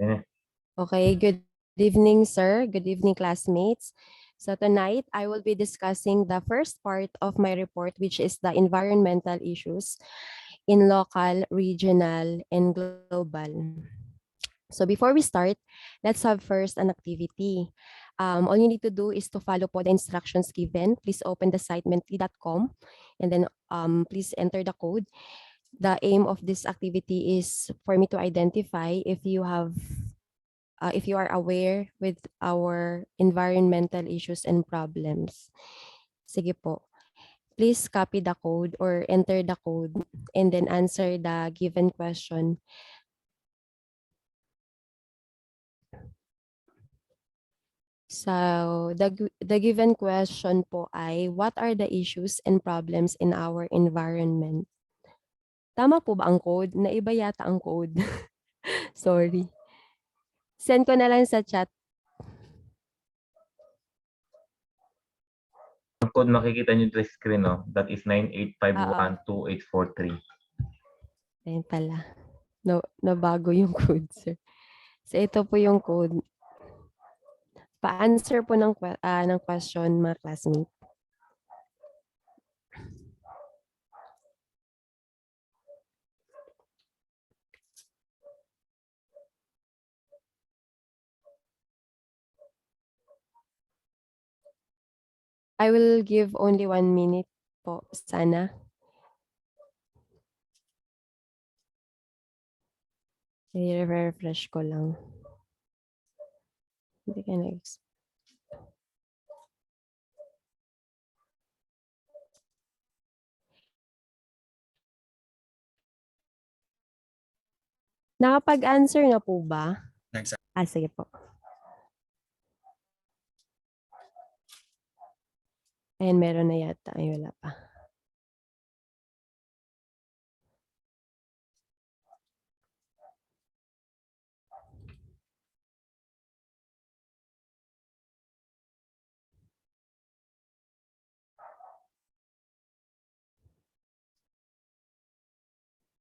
Okay, good evening, sir. Good evening, classmates. So tonight, I will be discussing the first part of my report, which is the environmental issues in local, regional, and global. So before we start, let's have first an activity. All you need to do is to follow po the instructions given. Please open the site mentally.com and then please enter the code. The aim of this activity is for me to identify if you are aware with our environmental issues and problems. Sige po. Please copy the code or enter the code and then answer the given question. So, the given question po ay, what are the issues and problems in our environment? Tama po ba ang code? Naiba yata ang code. Sorry. Send ko na lang sa chat. Ang code makikita nyo sa screen, no? That is Oo. 98512843. Ayun pala. Nabago yung code, sir. So, ito po yung code. Pa-answer po ng question, mga classmates. I will give only 1 minute po, sana. I-refresh ko lang. Hindi ka next. Nakapag-answer na po ba? Sige po. Ayan, meron na yata. Ay, wala pa.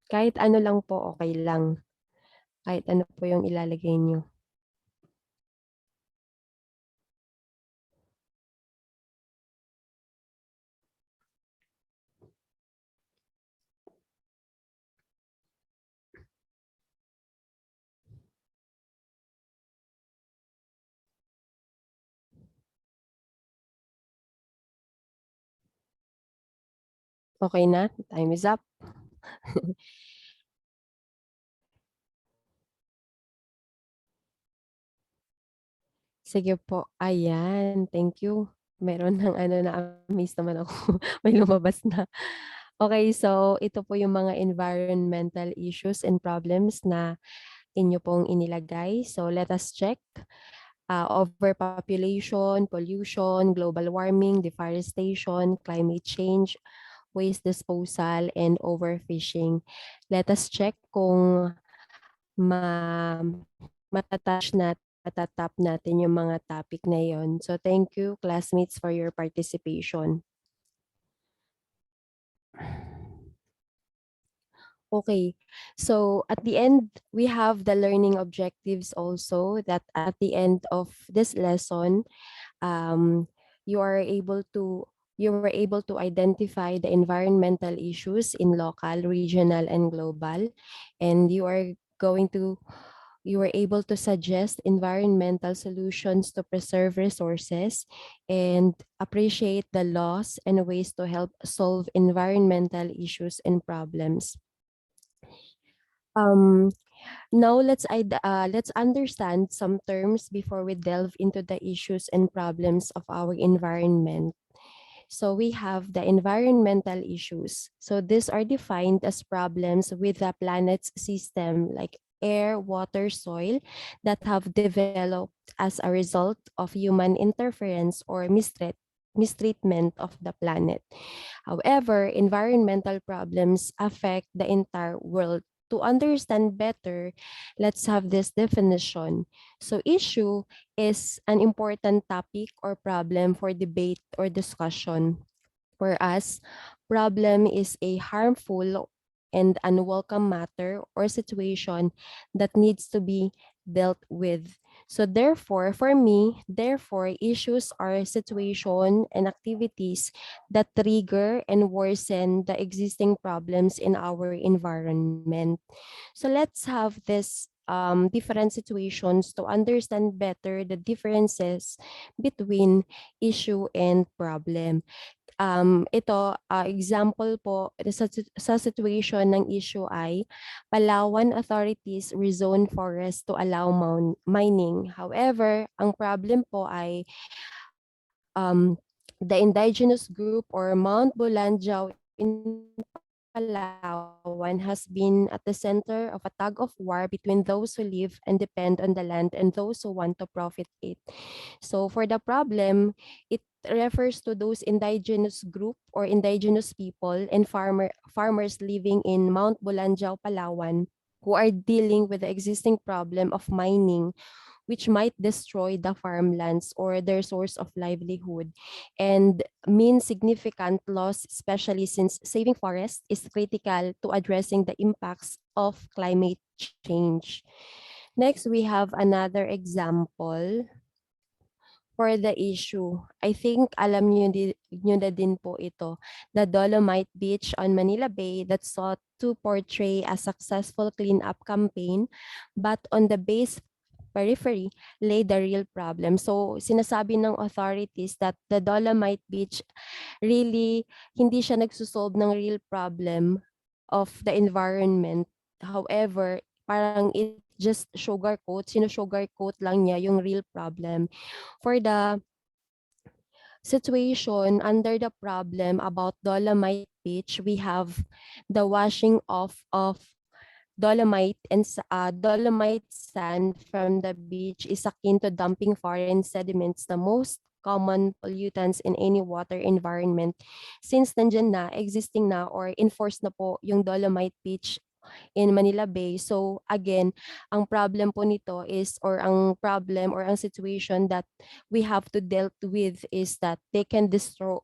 Kahit ano lang po, okay lang. Kahit ano po yung ilalagay nyo. Okay na? Time is up. Sige po. Ayan. Thank you. Meron ng na-amaze naman ako. May lumabas na. Okay, so ito po yung mga environmental issues and problems na inyo pong inilagay. So let us check. Overpopulation, pollution, global warming, deforestation, climate change, waste disposal, and overfishing. Let us check kung matatap natin yung mga topic na yon. So thank you, classmates, for your participation. Okay, so at the end, we have the learning objectives also that at the end of this lesson, um, you are able to you were able to identify the environmental issues in local, regional, and global, and you were able to suggest environmental solutions to preserve resources and appreciate the laws and ways to help solve environmental issues and problems. Um, Now let's understand some terms before we delve into the issues and problems of our environment. So we have the environmental issues. So these are defined as problems with the planet's system like air, water, soil that have developed as a result of human interference or mistreatment of the planet. However, environmental problems affect the entire world. To understand better, let's have this definition. So issue is an important topic or problem for debate or discussion. Whereas problem is a harmful and unwelcome matter or situation that needs to be dealt with. So therefore, for me, therefore, issues are situation and activities that trigger and worsen the existing problems in our environment. So let's have this different situations to understand better the differences between issue and problem. Ito, example po sa situation ng issue ay Palawan authorities rezone forest to allow mining. However, ang problem po ay the indigenous group or Mount Bulanjaw in Palawan has been at the center of a tug of war between those who live and depend on the land and those who want to profit it. So for the problem, it refers to those indigenous group or indigenous people and farmers living in Mount Bulanjaw, Palawan, who are dealing with the existing problem of mining, which might destroy the farmlands or their source of livelihood and mean significant loss, especially since saving forests is critical to addressing the impacts of climate change. Next, we have another example for the issue. I think alam nyo na din po ito. The Dolomite Beach on Manila Bay that sought to portray a successful cleanup campaign, but on the base periphery lay the real problem. So sinasabi ng authorities that the Dolomite Beach really hindi siya nagsusolve ng real problem of the environment. However, parang it just sino-sugarcoat lang niya yung real problem. For the situation under the problem about Dolomite Beach, we have the washing off of dolomite sand from the beach is akin to dumping foreign sediments, the most common pollutants in any water environment. Since nandyan na, existing na, or enforced na po yung Dolomite Beach in Manila Bay. So again, ang problem po nito is, or ang problem or ang situation that we have to deal with is that they can disturb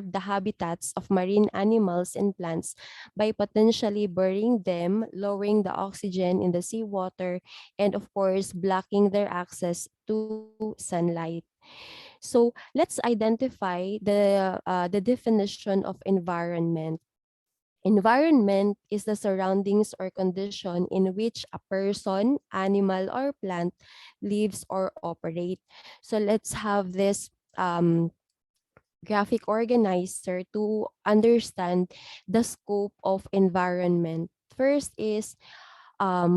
the habitats of marine animals and plants by potentially burying them, lowering the oxygen in the seawater, and of course, blocking their access to sunlight. So let's identify the definition of environment. Environment is the surroundings or condition in which a person, animal, or plant lives or operate. So let's have this graphic organizer to understand the scope of environment. First is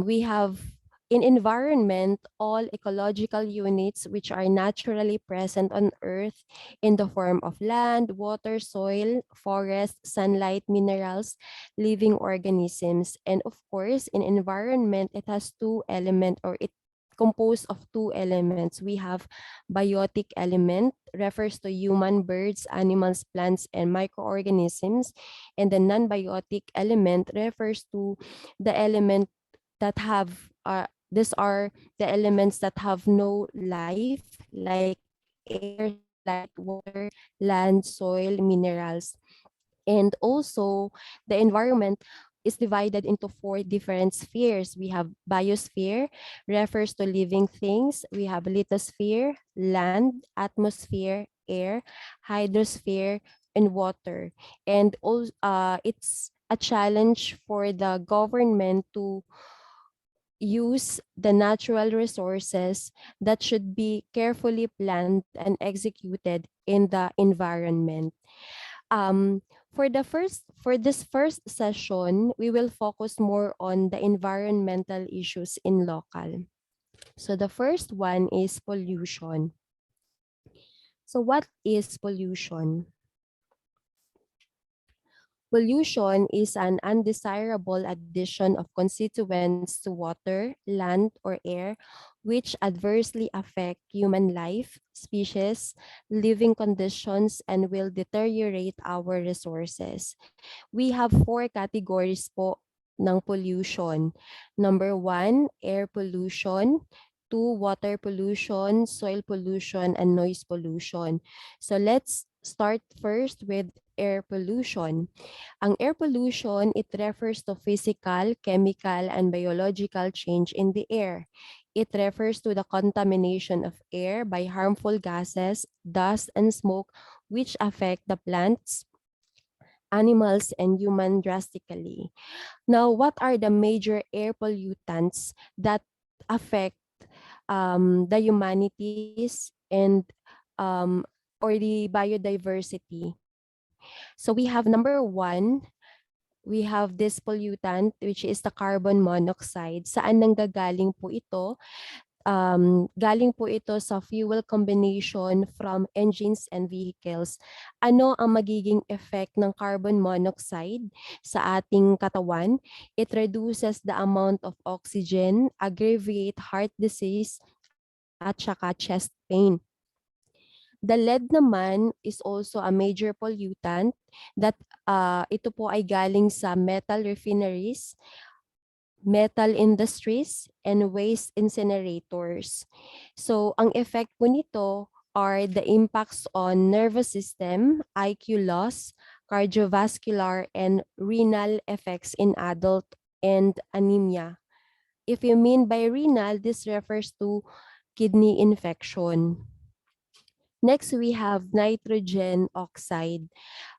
we have in environment all ecological units which are naturally present on earth in the form of land, water, soil, forest, sunlight, minerals, living organisms. And of course, in environment, it has two elements, or it composed of two elements. We have biotic element, refers to human, birds, animals, plants, and microorganisms. And the non-biotic element refers to the element that have these are the elements that have no life, like air, sunlight, water, land, soil, minerals. And also the environment is divided into four different spheres. We have biosphere, refers to living things. We have lithosphere, land, atmosphere, air, hydrosphere, and water. And also, it's a challenge for the government to use the natural resources that should be carefully planned and executed in the environment. Um, for this first session, we will focus more on the environmental issues in local. So the first one is pollution. So what is pollution? Pollution is an undesirable addition of constituents to water, land, or air, which adversely affect human life, species, living conditions, and will deteriorate our resources. We have four categories po ng pollution. Number one, air pollution. Two, water pollution, soil pollution, and noise pollution. So let's start first with air pollution. Ang air pollution, it refers to physical, chemical, and biological change in the air. It refers to the contamination of air by harmful gases, dust, and smoke, which affect the plants, animals, and human drastically. Now, what are the major air pollutants that affect the humanities and um, or the biodiversity? So we have number one, we have this pollutant which is the carbon monoxide. Saan nanggagaling po ito? Galing po ito sa fuel combination from engines and vehicles. Ano ang magiging effect ng carbon monoxide sa ating katawan? It reduces the amount of oxygen, aggravate heart disease, at saka chest pain. The lead naman is also a major pollutant that ito po ay galing sa metal refineries, metal industries, and waste incinerators. So, ang effect po nito are the impacts on nervous system, IQ loss, cardiovascular, and renal effects in adult and anemia. If you mean by renal, this refers to kidney infection. Next, we have nitrogen oxide.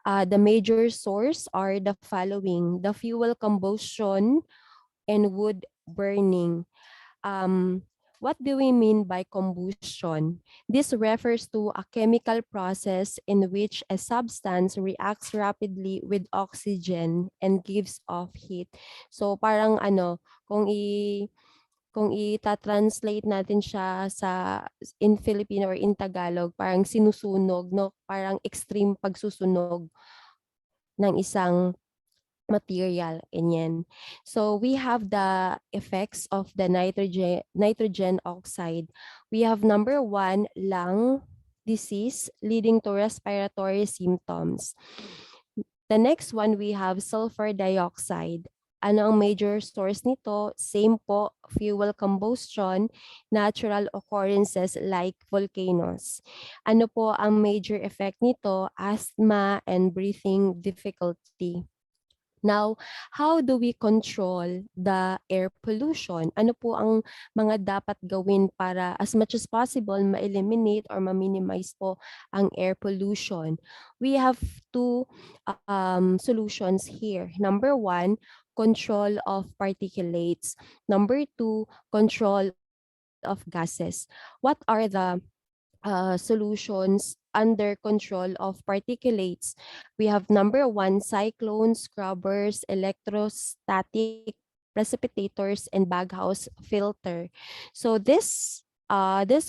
The major source are the following: the fuel combustion and wood burning. What do we mean by combustion? This refers to a chemical process in which a substance reacts rapidly with oxygen and gives off heat. So parang ano, kung ita-translate natin siya sa in Filipino or in Tagalog, parang sinusunog, no? Parang extreme pagsusunog ng isang material, ganyan. So we have the effects of the nitrogen oxide. We have number one, lung disease leading to respiratory symptoms. The next one, we have sulfur dioxide. Ano ang major source nito? Same po, fuel combustion, natural occurrences like volcanoes. Ano po ang major effect nito? Asthma and breathing difficulty. Now, how do we control the air pollution? Ano po ang mga dapat gawin para as much as possible ma-eliminate or ma-minimize po ang air pollution? We have two solutions here. Number one, control of particulates. Number two, control of gases. What are the solutions under control of particulates? We have number one, cyclones, scrubbers, electrostatic precipitators, and baghouse filter. So these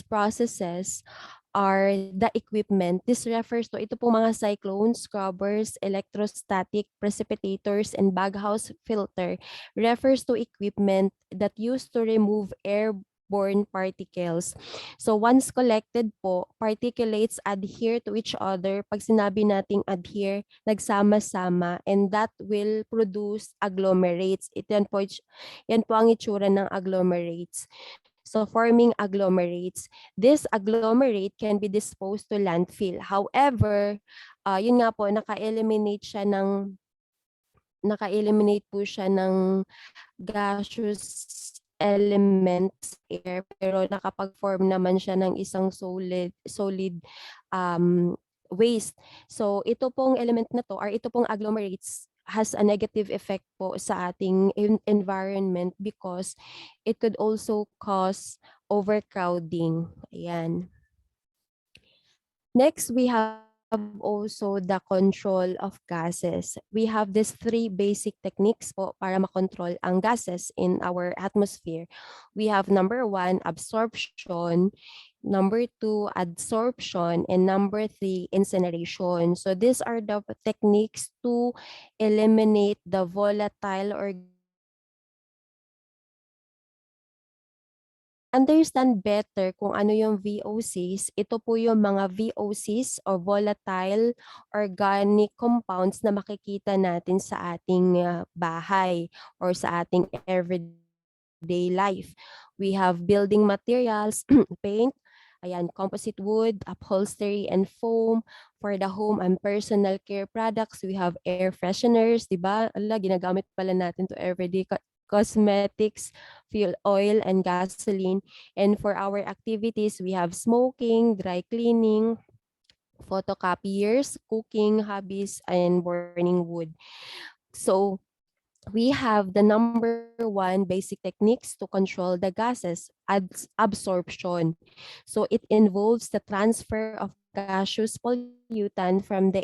processes are the equipment. This refers to ito pong mga cyclones, scrubbers, electrostatic precipitators, and baghouse filter refers to equipment that used to remove airborne particles. So once collected po, particulates adhere to each other. Pag sinabi nating adhere, nagsama-sama, and that will produce agglomerates. Yan po ang itsura ng agglomerates. So forming agglomerates. This agglomerate can be disposed to landfill. However, yun nga po, naka-eliminate po siya ng gaseous elements air, pero nakapag-form naman siya ng isang solid waste. So ito pong element na to, or ito pong agglomerates, has a negative effect po sa ating environment because it could also cause overcrowding. Ayan. Next, we have also the control of gases. We have these three basic techniques po para makontrol ang gases in our atmosphere. We have number one, absorption, number two, adsorption, and number three, incineration. So these are the techniques to eliminate the volatile or understand better kung ano yung VOCs. Ito po yung mga VOCs o volatile organic compounds na makikita natin sa ating bahay or sa ating everyday life. We have building materials, paint, Ayan, composite wood, upholstery, and foam. For the home and personal care products, we have air fresheners, di ba? Ala, ginagamit pala natin to everyday cosmetics, fuel oil, and gasoline. And for our activities, we have smoking, dry cleaning, photocopiers, cooking, hobbies, and burning wood. So we have the number one basic techniques to control the gases, absorption. So it involves the transfer of gaseous pollutant from the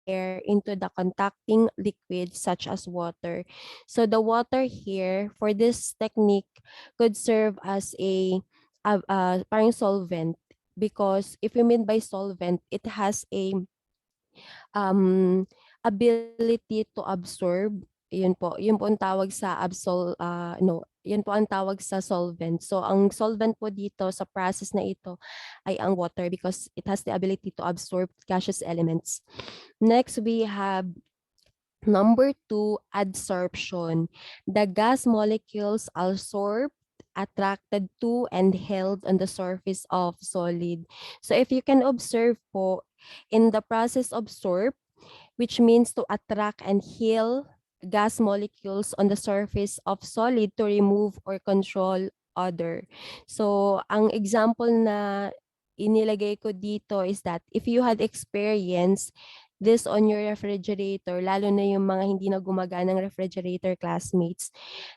air into the contacting liquid such as water. So the water here for this technique could serve as parang solvent, because if you mean by solvent, it has a um, ability to absorb. Yun po ang tawag sa no, yun po ang tawag sa solvent. So ang solvent po dito sa process na ito ay ang water, because it has the ability to absorb gaseous elements. Next, we have number 2, adsorption. The gas molecules absorb, attracted to, and held on the surface of solid. So if you can observe po, in the process of absorb, which means to attract and heal gas molecules on the surface of solid to remove or control odor. So, ang example na inilagay ko dito is that if you had experienced this on your refrigerator, lalo na yung mga hindi na gumaganang refrigerator classmates,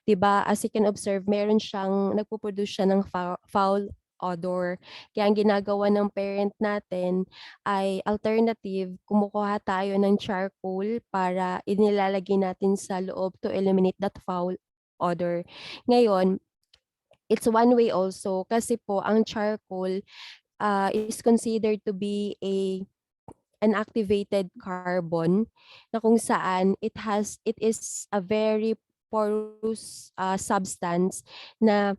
'di ba? As you can observe, meron siyang nagpo-produce siya ng foul odor. Kaya ang ginagawa ng parent natin ay alternative, kumukuha tayo ng charcoal para inilalagay natin sa loob to eliminate that foul odor. Ngayon, it's one way also kasi po ang charcoal is considered to be an activated carbon na kung saan it is a very porous substance na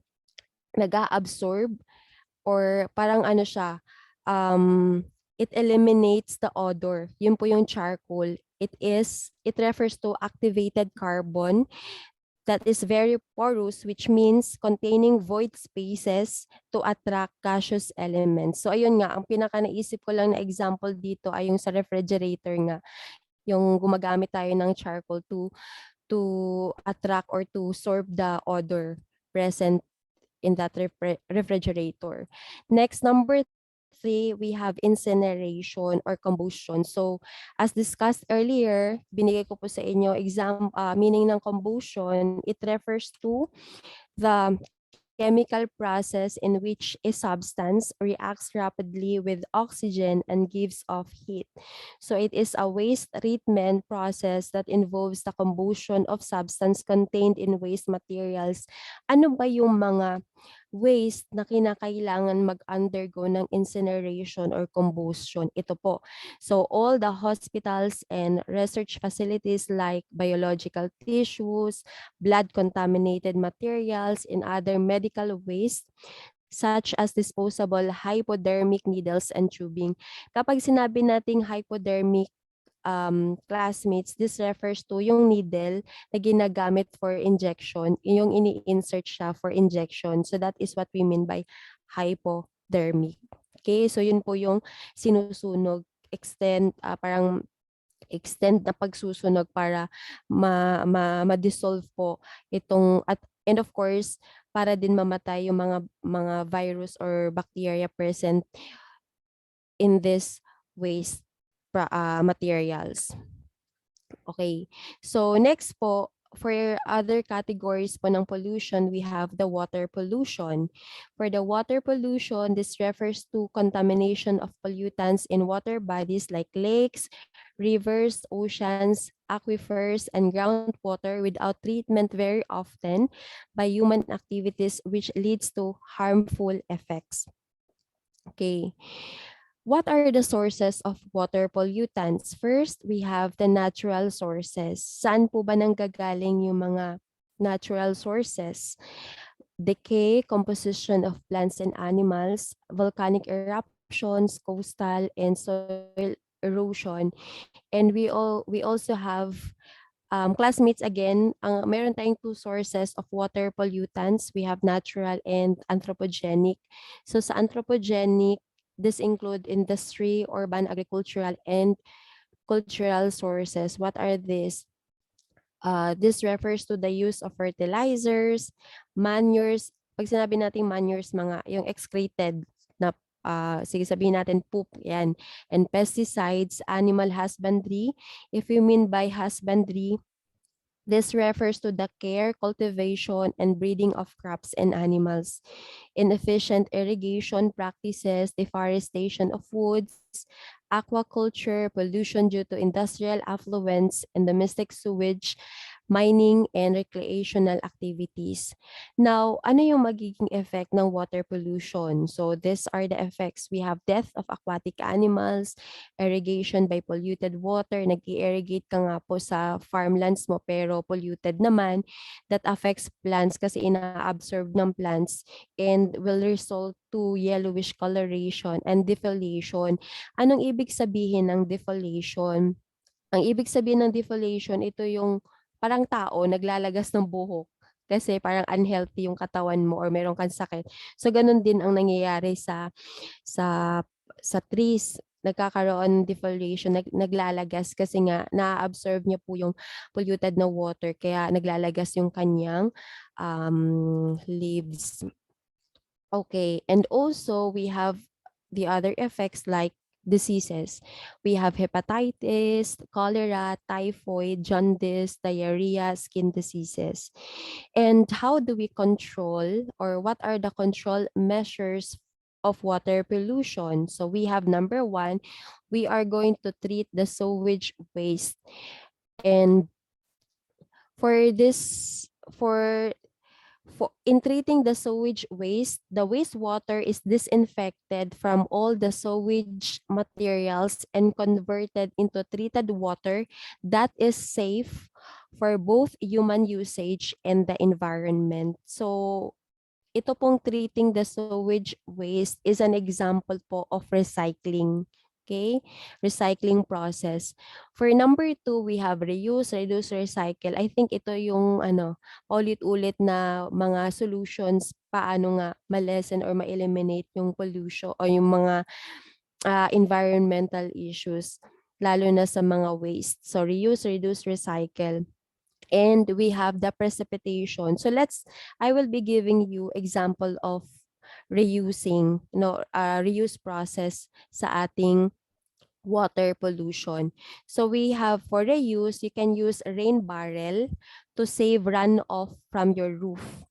nag-absorb, or parang ano siya, it eliminates the odor. Yun po yung charcoal. It refers to activated carbon that is very porous, which means containing void spaces to attract gaseous elements. So ayun nga, ang pinaka naisip ko lang na example dito ay yung sa refrigerator nga, yung gumagamit tayo ng charcoal to attract or to sorb the odor present in that refrigerator. Next, number 3, we have incineration or combustion. So, as discussed earlier, binigay ko po sa inyo meaning ng combustion. It refers to the chemical process in which a substance reacts rapidly with oxygen and gives off heat. So it is a waste treatment process that involves the combustion of substance contained in waste materials. Ano ba yung mga waste na kinakailangan mag-undergo ng incineration or combustion? Ito po. So all the hospitals and research facilities like biological tissues, blood-contaminated materials, and other medical waste such as disposable hypodermic needles and tubing. Kapag sinabi nating hypodermic classmates, this refers to yung needle na ginagamit for injection, yung ini-insert siya for injection. So that is what we mean by hypodermic. Okay, so yun po yung sinusunog, parang extend na pagsusunog para ma-dissolve po itong and of course para din mamatay yung mga virus or bacteria present in this waste materials. Okay. So next po, for other categories po ng pollution, we have the water pollution. For the water pollution, this refers to contamination of pollutants in water bodies like lakes, rivers, oceans, aquifers, and groundwater without treatment very often by human activities, which leads to harmful effects. Okay. What are the sources of water pollutants? First, we have the natural sources. Saan po ba nanggagaling yung mga natural sources? Decay, composition of plants and animals, volcanic eruptions, coastal and soil erosion. And we also have classmates, again, meron tayong two sources of water pollutants. We have natural and anthropogenic. So sa anthropogenic, this include industry, urban, agricultural, and cultural sources. What are these? This refers to the use of fertilizers, manures. Pag sinabi natin manures, mga yung excreted na, sige sabihin natin poop, yan. And pesticides, animal husbandry. If you mean by husbandry, this refers to the care, cultivation, and breeding of crops and animals. Inefficient irrigation practices, deforestation of woods, aquaculture, pollution due to industrial affluents and domestic sewage, mining, and recreational activities. Now, ano yung magiging effect ng water pollution? So these are the effects. We have death of aquatic animals, irrigation by polluted water. Nag-i-irrigate ka nga po sa farmlands mo pero polluted naman. That affects plants kasi ina-absorb ng plants and will result to yellowish coloration and defoliation. Anong ibig sabihin ng defoliation? Ang ibig sabihin ng defoliation, ito yung parang tao naglalagas ng buhok kasi parang unhealthy yung katawan mo or meron kang sakit. So ganun din ang nangyayari sa sa trees. Nagkakaroon ng defoliation, naglalagas kasi nga na-absorb niya po yung polluted na water kaya naglalagas yung kanyang leaves. Okay, and also we have the other effects like diseases. We have hepatitis, cholera, typhoid, jaundice, diarrhea, skin diseases. And how do we control, or what are the control measures of water pollution? So we have number one, we are going to treat the sewage waste. And for this, in treating the sewage waste, the wastewater is disinfected from all the sewage materials and converted into treated water that is safe for both human usage and the environment. So, ito pong treating the sewage waste is an example po of recycling. Okay? Recycling process. For number two, we have reuse, reduce, recycle. I think ito yung ulit-ulit na mga solutions paano nga ma-lessen or ma-eliminate yung pollution o yung mga environmental issues lalo na sa mga waste. So reuse, reduce, recycle. And we have the precipitation. So I will be giving you example of reusing, reuse process sa ating water pollution. So we have for reuse, you can use a rain barrel to save runoff from your roof.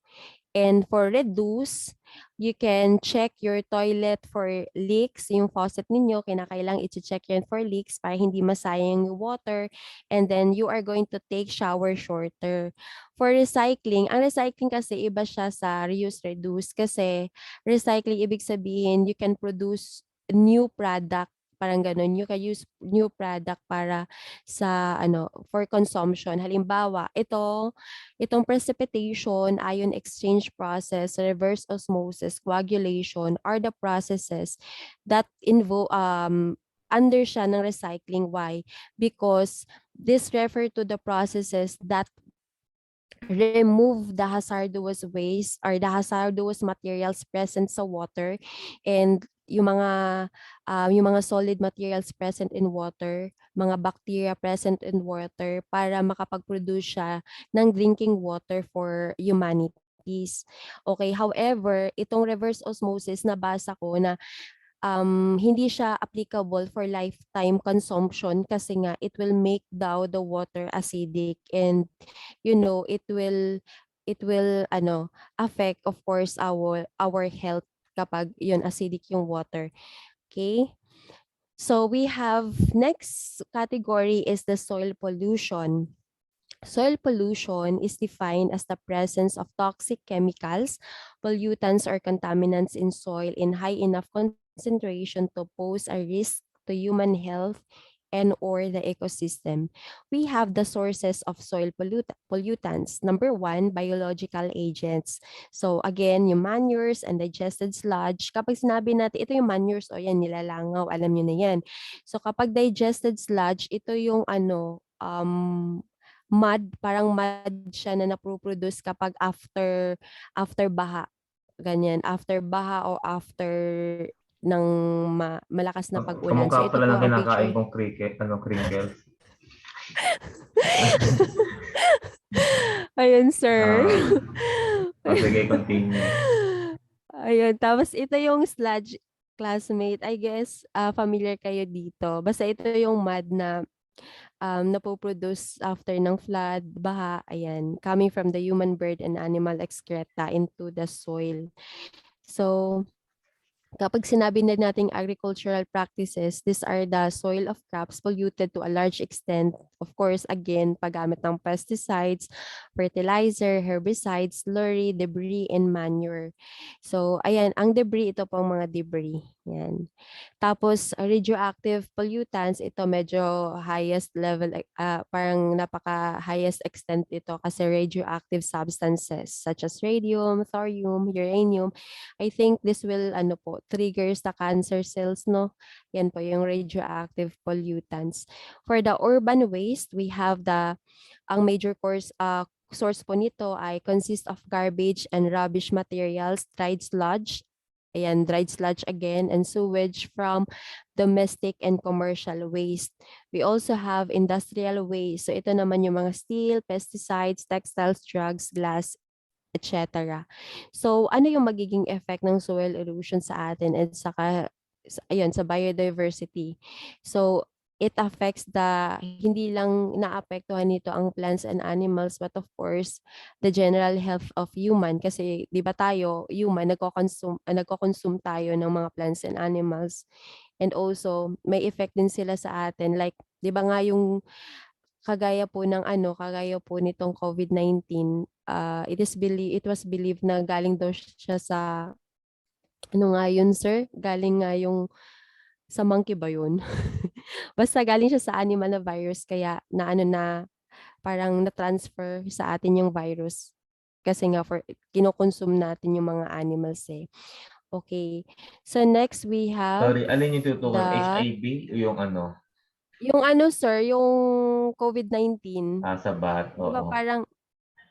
And for reduce, you can check your toilet for leaks. Yung faucet ninyo, kinakailang i-check yan for leaks para hindi masayang yung water. And then you are going to take shower shorter. For recycling, ang recycling kasi iba siya sa reuse, reduce. Kasi recycling, ibig sabihin, you can produce new product. Parang ganun, you can use new product para sa for consumption. Halimbawa, itong precipitation, ion exchange process, reverse osmosis, coagulation are the processes that involve under siya ng recycling. Why? Because this refer to the processes that remove the hazardous waste or the hazardous materials present sa water and yung mga solid materials present in water, mga bacteria present in water para makapag-produce siya ng drinking water for humanities. Okay, however, itong reverse osmosis nabasa ko na hindi siya applicable for lifetime consumption kasi nga it will make daw the water acidic and it will affect of course our health kapag yun acidic yung water. Okay? So we have next category is the soil pollution. Soil pollution is defined as the presence of toxic chemicals, pollutants, or contaminants in soil in high enough concentration to pose a risk to human health and or the ecosystem. We have the sources of soil pollutants. Number one, biological agents. So again, yung manures and digested sludge. Kapag sinabi natin, ito yung manures, o yan, nilalangaw, alam nyo na yan. So kapag digested sludge, ito yung mud, parang mud siya na napoproduce kapag after baha. Ganyan, after baha o after ng malakas na pag-ulan. So Kamukha ito pala po ng ang picture. kinakain kong crinkles. Ayun, sir. Ah, sige, continue. Ayun, tapos ito yung sludge classmate. I guess familiar kayo dito. Basta ito yung mud na napoproduce after ng flood, baha, ayan, coming from the human, bird, and animal excreta into the soil. So, kapag sinabi na nating agricultural practices, these are the soil of crops polluted to a large extent. Of course, again, paggamit ng pesticides, fertilizer, herbicides, slurry, debris, and manure. So, ayan, ang debris, ito pong mga debris. Yan. Tapos, radioactive pollutants, ito medyo highest level, parang napaka-highest extent ito kasi radioactive substances such as radium, thorium, uranium. I think this will triggers the cancer cells, no? Yan po yung radioactive pollutants. For the urban waste, we have ang major source po nito ay consist of garbage and rubbish materials, dried sludge, ayan, dried sludge again, and sewage from domestic and commercial waste. We also have industrial waste. So ito naman yung mga steel, pesticides, textiles, drugs, glass, etc. So, ano yung magiging effect ng soil erosion sa atin at ayun, sa biodiversity? So, it affects hindi lang naapektuhan nito ang plants and animals, but of course, the general health of human. Kasi, di ba tayo, human, nagko-consume tayo ng mga plants and animals. And also, may effect din sila sa atin. Like, di ba nga yung kagaya po nitong COVID-19, it was believed na galing daw siya sa, ano nga yun, sir? Galing nga yung sa monkey ba yun? Basta galing siya sa animal na virus, kaya parang na-transfer sa atin yung virus. Kasi nga kinokonsume natin yung mga animals eh. Okay. So next we have Sorry, alin yung tutukoy? the, HIV o yung ano? yung sir, yung COVID-19. Sa bat, Di ba oo. parang,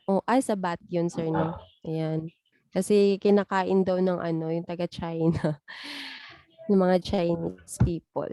oh, ay sa bat yun, sir, no? Ah, Ayan. Kasi kinakain daw ng yung taga-China, ng mga Chinese people.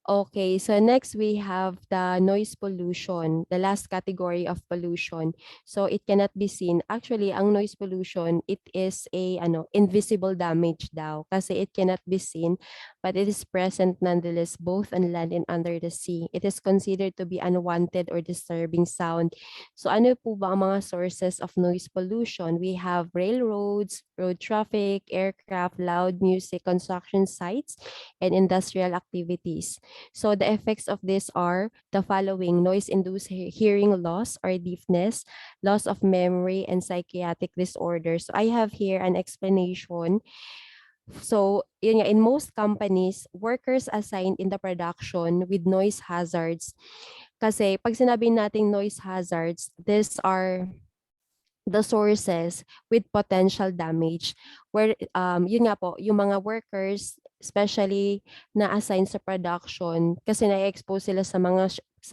Okay, so next we have the noise pollution, the last category of pollution. So it cannot be seen. Actually, ang noise pollution, it is a invisible damage daw kasi it cannot be seen, but it is present nonetheless both on land and under the sea. It is considered to be unwanted or disturbing sound. So ano po ba ang mga sources of noise pollution? We have railroads, road traffic, aircraft, loud music, construction sites, and industrial activities. So the effects of this are the following: noise-induced hearing loss or deafness, loss of memory, and psychiatric disorders. So I have here an explanation. So yun nga, in most companies, workers assigned in the production with noise hazards. Kasi pag sinabi nating noise hazards, these are the sources with potential damage where yun nga po yung mga workers especially na assign sa production kasi na-expose sila sa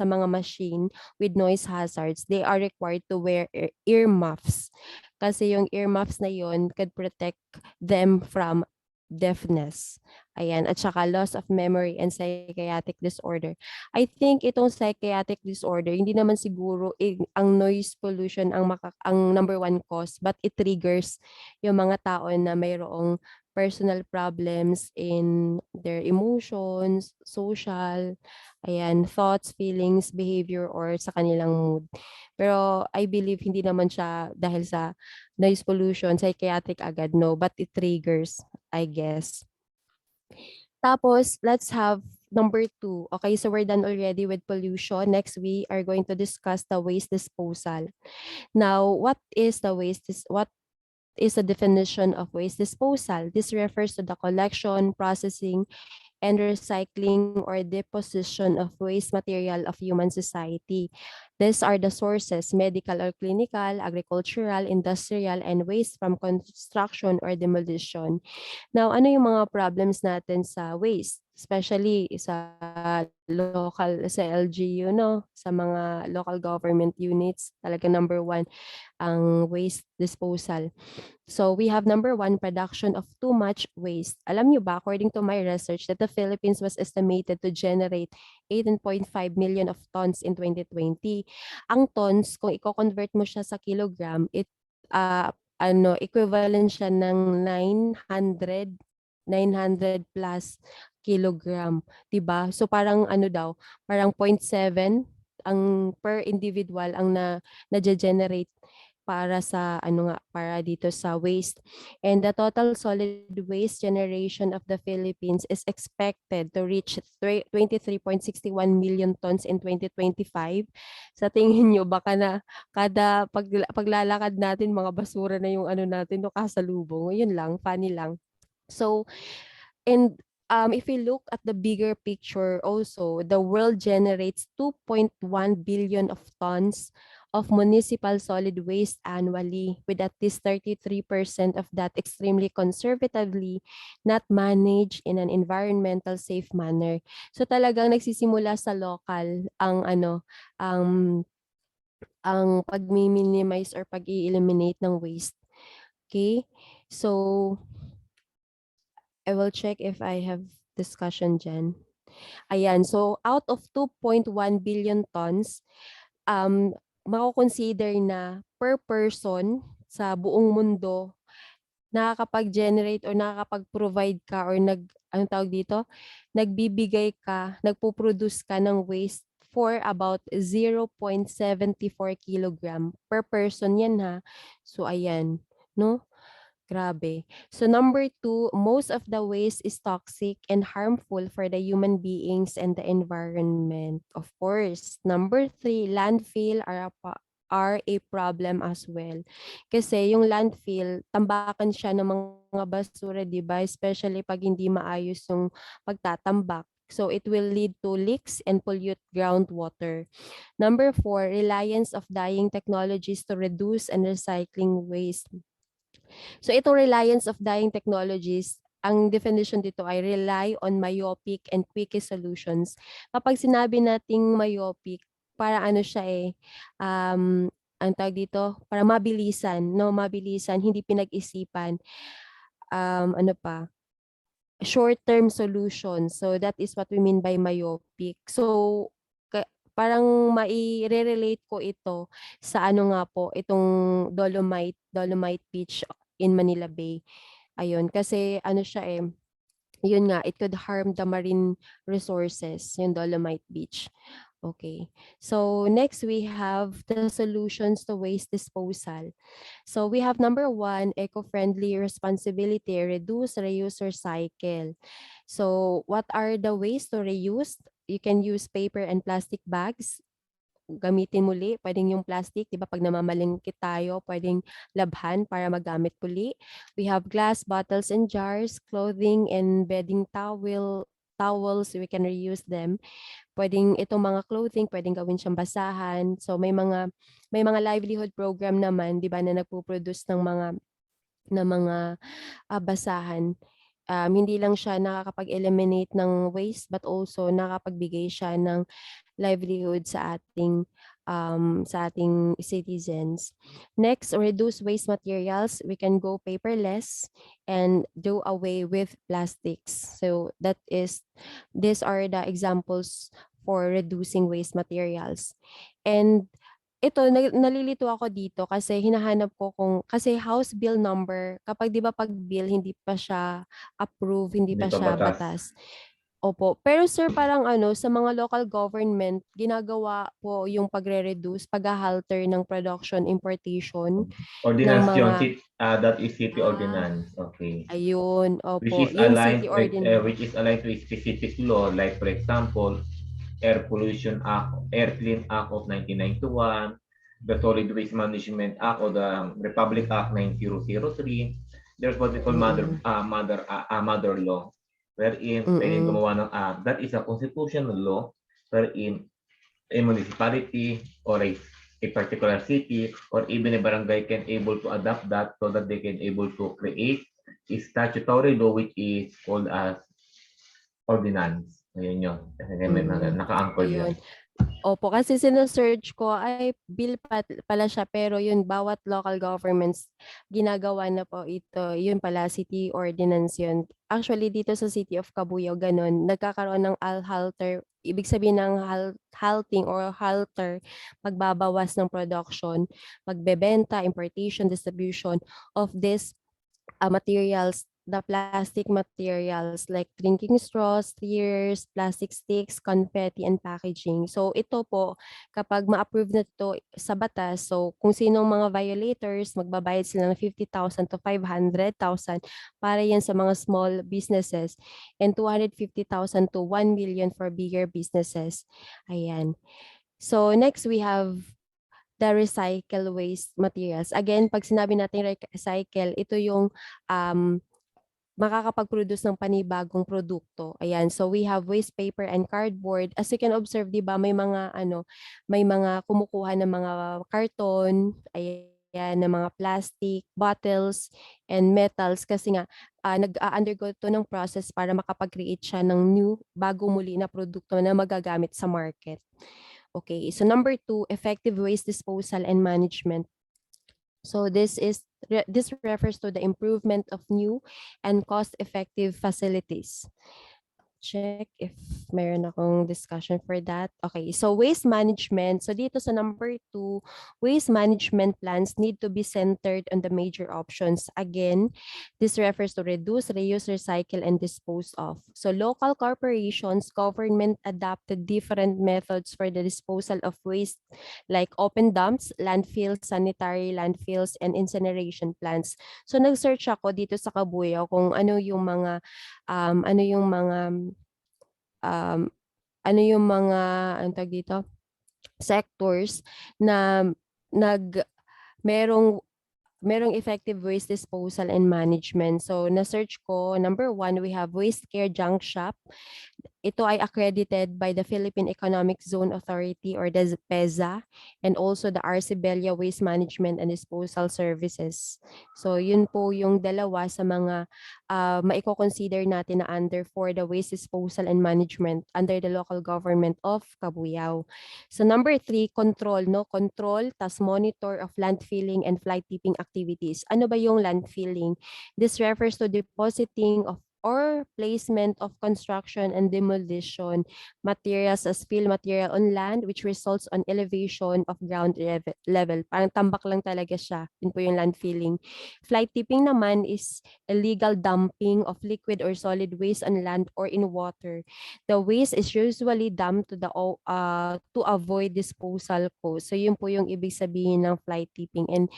mga machine with noise hazards, they are required to wear earmuffs kasi yung earmuffs na yun could protect them from deafness. Ayan, at saka loss of memory and psychiatric disorder. I think itong psychiatric disorder, hindi naman siguro ang noise pollution ang number one cause, but it triggers yung mga tao na mayroong personal problems in their emotions, social, ayan, thoughts, feelings, behavior, or sa kanilang mood. Pero I believe hindi naman siya dahil sa noise pollution, psychiatric agad, no, but it triggers, I guess. Tapos, let's have number 2. Okay, so we're done already with pollution. Next, we are going to discuss the waste disposal. Now, what is the definition of waste disposal? This refers to the collection, processing, and recycling or deposition of waste material of human society. These are the sources: medical or clinical, agricultural, industrial, and waste from construction or demolition. Now, ano yung mga problems natin sa waste? especially sa local, sa LGU, no? Sa mga local government units, talaga number one ang waste disposal. So we have number one, production of too much waste. Alam nyo ba, according to my research, that the Philippines was estimated to generate 18.5 million of tons in 2020. Ang tons, kung i-convert mo siya sa kilogram, equivalent siya ng 900 plus kilogram, 'di ba? So parang ano daw, parang 0.7 ang per individual ang na-generate para sa ano nga, para dito sa waste. And the total solid waste generation of the Philippines is expected to reach 23.61 million tons in 2025. Sa tingin nyo, baka na kada paglalakad natin, mga basura na yung ano natin, no, kasalubong. Yun lang, funny lang. So, and if we look at the bigger picture also, the world generates 2.1 billion of tons of municipal solid waste annually, with at least 33% of that extremely conservatively not managed in an environmental safe manner. So talagang nagsisimula sa local ang ano, ang pag-minimize or pag-i-eliminate ng waste. Okay? So I will check if I have discussion dyan. Ayan, so out of 2.1 billion tons, mako-consider na per person sa buong mundo, nakakapag-generate or nakakapag-provide ka or anong tawag dito? Nagbibigay ka, nagpo-produce ka ng waste for about 0.74 kilogram per person yan ha. So ayan, no? Grabe. So number two, most of the waste is toxic and harmful for the human beings and the environment. Of course. Number three, landfill are a problem as well. Kasi yung landfill, tambakan siya ng mga basura, di ba? Especially pag hindi maayos yung pagtatambak. So it will lead to leaks and pollute groundwater. Number four, reliance of dying technologies to reduce and recycling waste. So itong reliance of dying technologies, ang definition dito ay rely on myopic and quickie solutions. Kapag sinabi nating myopic, para ano siya ang tawag dito, para mabilisan, no? Mabilisan, hindi pinag-isipan. Ano pa? Short-term solutions. So that is what we mean by myopic. So parang mai-relate ko ito sa ano nga po, itong Dolomite Beach in Manila Bay. Ayun, kasi ano siya yun nga, it could harm the marine resources, yung Dolomite Beach. Okay. So next we have the solutions to waste disposal. So we have number one, eco-friendly responsibility, reduce, reuse, recycle. So what are the ways to reuse? You can use paper and plastic bags, gamitin muli, pwedeng yung plastic, di ba pag namamalingkit tayo, pwedeng labhan para magamit muli. We have glass, bottles and jars, clothing and bedding towels, we can reuse them. Pwedeng itong mga clothing, pwedeng gawin siyang basahan. So may mga livelihood program naman, di ba, na nagpo-produce ng mga basahan. Hindi lang siya nakakapag-eliminate ng waste but also nakapagbigay siya ng livelihood sa ating citizens. Next, reduce waste materials. We can go paperless and do away with plastics. So these are the examples for reducing waste materials. And ito, nalilito ako dito kasi hinahanap ko kasi House Bill number, kapag di ba pag bill, hindi pa siya approve, hindi Hindi pa pa siya batas. batas. Opo. Pero sir, parang sa mga local government, ginagawa po yung pagre-reduce, pag-halter ng production, importation ng Ordinance yun, mga, that is city ah, ordinance. Okay. ayun, Which opo, is yung aligned city ordinance. to a specific law, like for example, Air Pollution Act, Air Clean Act of 1991, the Solid Waste Management Act or the Republic Act 9003. There's what we call Mm-mm. mother law, wherein pwedeng Mm-mm. gumawa ng act. That is a constitutional law wherein a municipality or a particular city or even a barangay can able to adopt that so that they can able to create a statutory law which is called as ordinance. Ayun yun. Kasi may naka-anchor Ayun. yan. Opo, kasi sino-search ko ay bill pala siya pero yun bawat local governments ginagawa na po ito. Yun pala city ordinance yun. Actually dito sa City of Cabuyao ganun, nagkakaroon ng halter. Ibig sabihin ng halting or halter, pagbabawas ng production, pagbebenta, importation, distribution of this materials, the plastic materials like drinking straws, tears, plastic sticks, confetti, and packaging. So ito po, kapag ma-approve na ito sa batas, so kung sinong mga violators, magbabayad sila ng 50,000 to 500,000 para yan sa mga small businesses and 250,000 to 1 million for bigger businesses. Ayan. So next we have the recycle waste materials. Again, pag sinabi natin recycle, ito yung makakapag-produce ng panibagong produkto. Ayan, so we have waste paper and cardboard. As you can observe, 'di ba, may mga kumukuha ng mga karton, ayan, ng mga plastic, bottles, and metals kasi nga nag-undergo to ng process para makapag-create siya ng new, bago muli na produkto na magagamit sa market. Okay, so number 2, effective waste disposal and management. So this refers to the improvement of new and cost-effective facilities. Check if mayroon akong discussion for that. Okay, so waste management. So dito sa number 2, waste management plans need to be centered on the major options. Again, this refers to reduce, reuse, recycle, and dispose of. So local corporations, government adopted different methods for the disposal of waste like open dumps, landfills, sanitary landfills, and incineration plants. So nag-search ako dito sa Cabuyao kung ano yung mga um, ano yung mga um, anong tawag dito, sectors na nag merong merong effective waste disposal and management. So na-search ko, number 1, we have Waste Care Junk Shop. Ito ay accredited by the Philippine Economic Zone Authority or the PEZA and also the Arcibella Waste Management and Disposal Services. So yun po yung dalawa sa mga maiko-consider natin na under for the waste disposal and management under the local government of Cabuyao. So number 3, control, no? Control, tas monitor of landfilling and flight tipping activities. Ano ba yung landfilling? This refers to depositing of or placement of construction and demolition materials as fill material on land which results on elevation of ground level. Parang tambak lang talaga siya. Yun po yung landfilling. Flight tipping naman is illegal dumping of liquid or solid waste on land or in water. The waste is usually dumped to avoid disposal cost. So yun po yung ibig sabihin ng flight tipping, and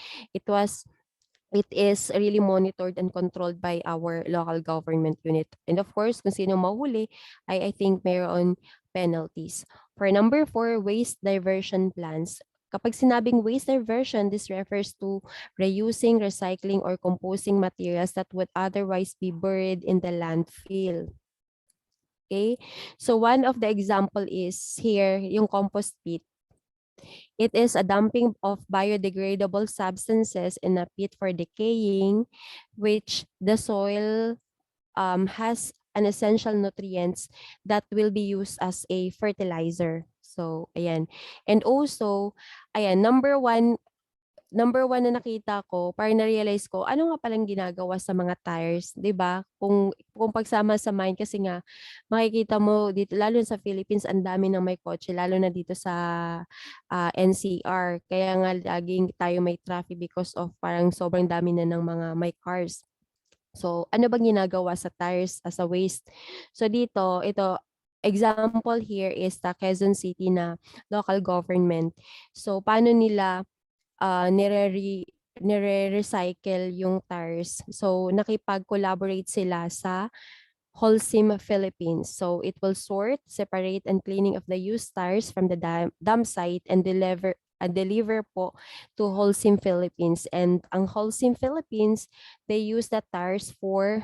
it is really monitored and controlled by our local government unit. And of course, kung sino mahuli, I think mayroon penalties. For number 4, waste diversion plans. Kapag sinabing waste diversion, this refers to reusing, recycling, or composing materials that would otherwise be buried in the landfill. Okay, so one of the example is here, yung compost pit. It is a dumping of biodegradable substances in a pit for decaying, which the soil has an essential nutrients that will be used as a fertilizer. So, ayan. And also, ayan, number one na nakita ko, parang na-realize ko, ano nga palang ginagawa sa mga tires, 'di ba? Kung pagsama-samahin kasi nga makikita mo dito lalo sa Philippines ang dami ng may kotse lalo na dito sa NCR. Kaya nga laging tayo may traffic because of parang sobrang dami na ng mga may cars. So, ano bang ginagawa sa tires as a waste? So dito, ito example here is the Quezon City na local government. So, paano nila nire-recycle yung tires. So, nakipag-collaborate sila sa Holcim Philippines. So, it will sort, separate, and cleaning of the used tires from the dump site and deliver po to Holcim Philippines. And ang Holcim Philippines, they use the tires for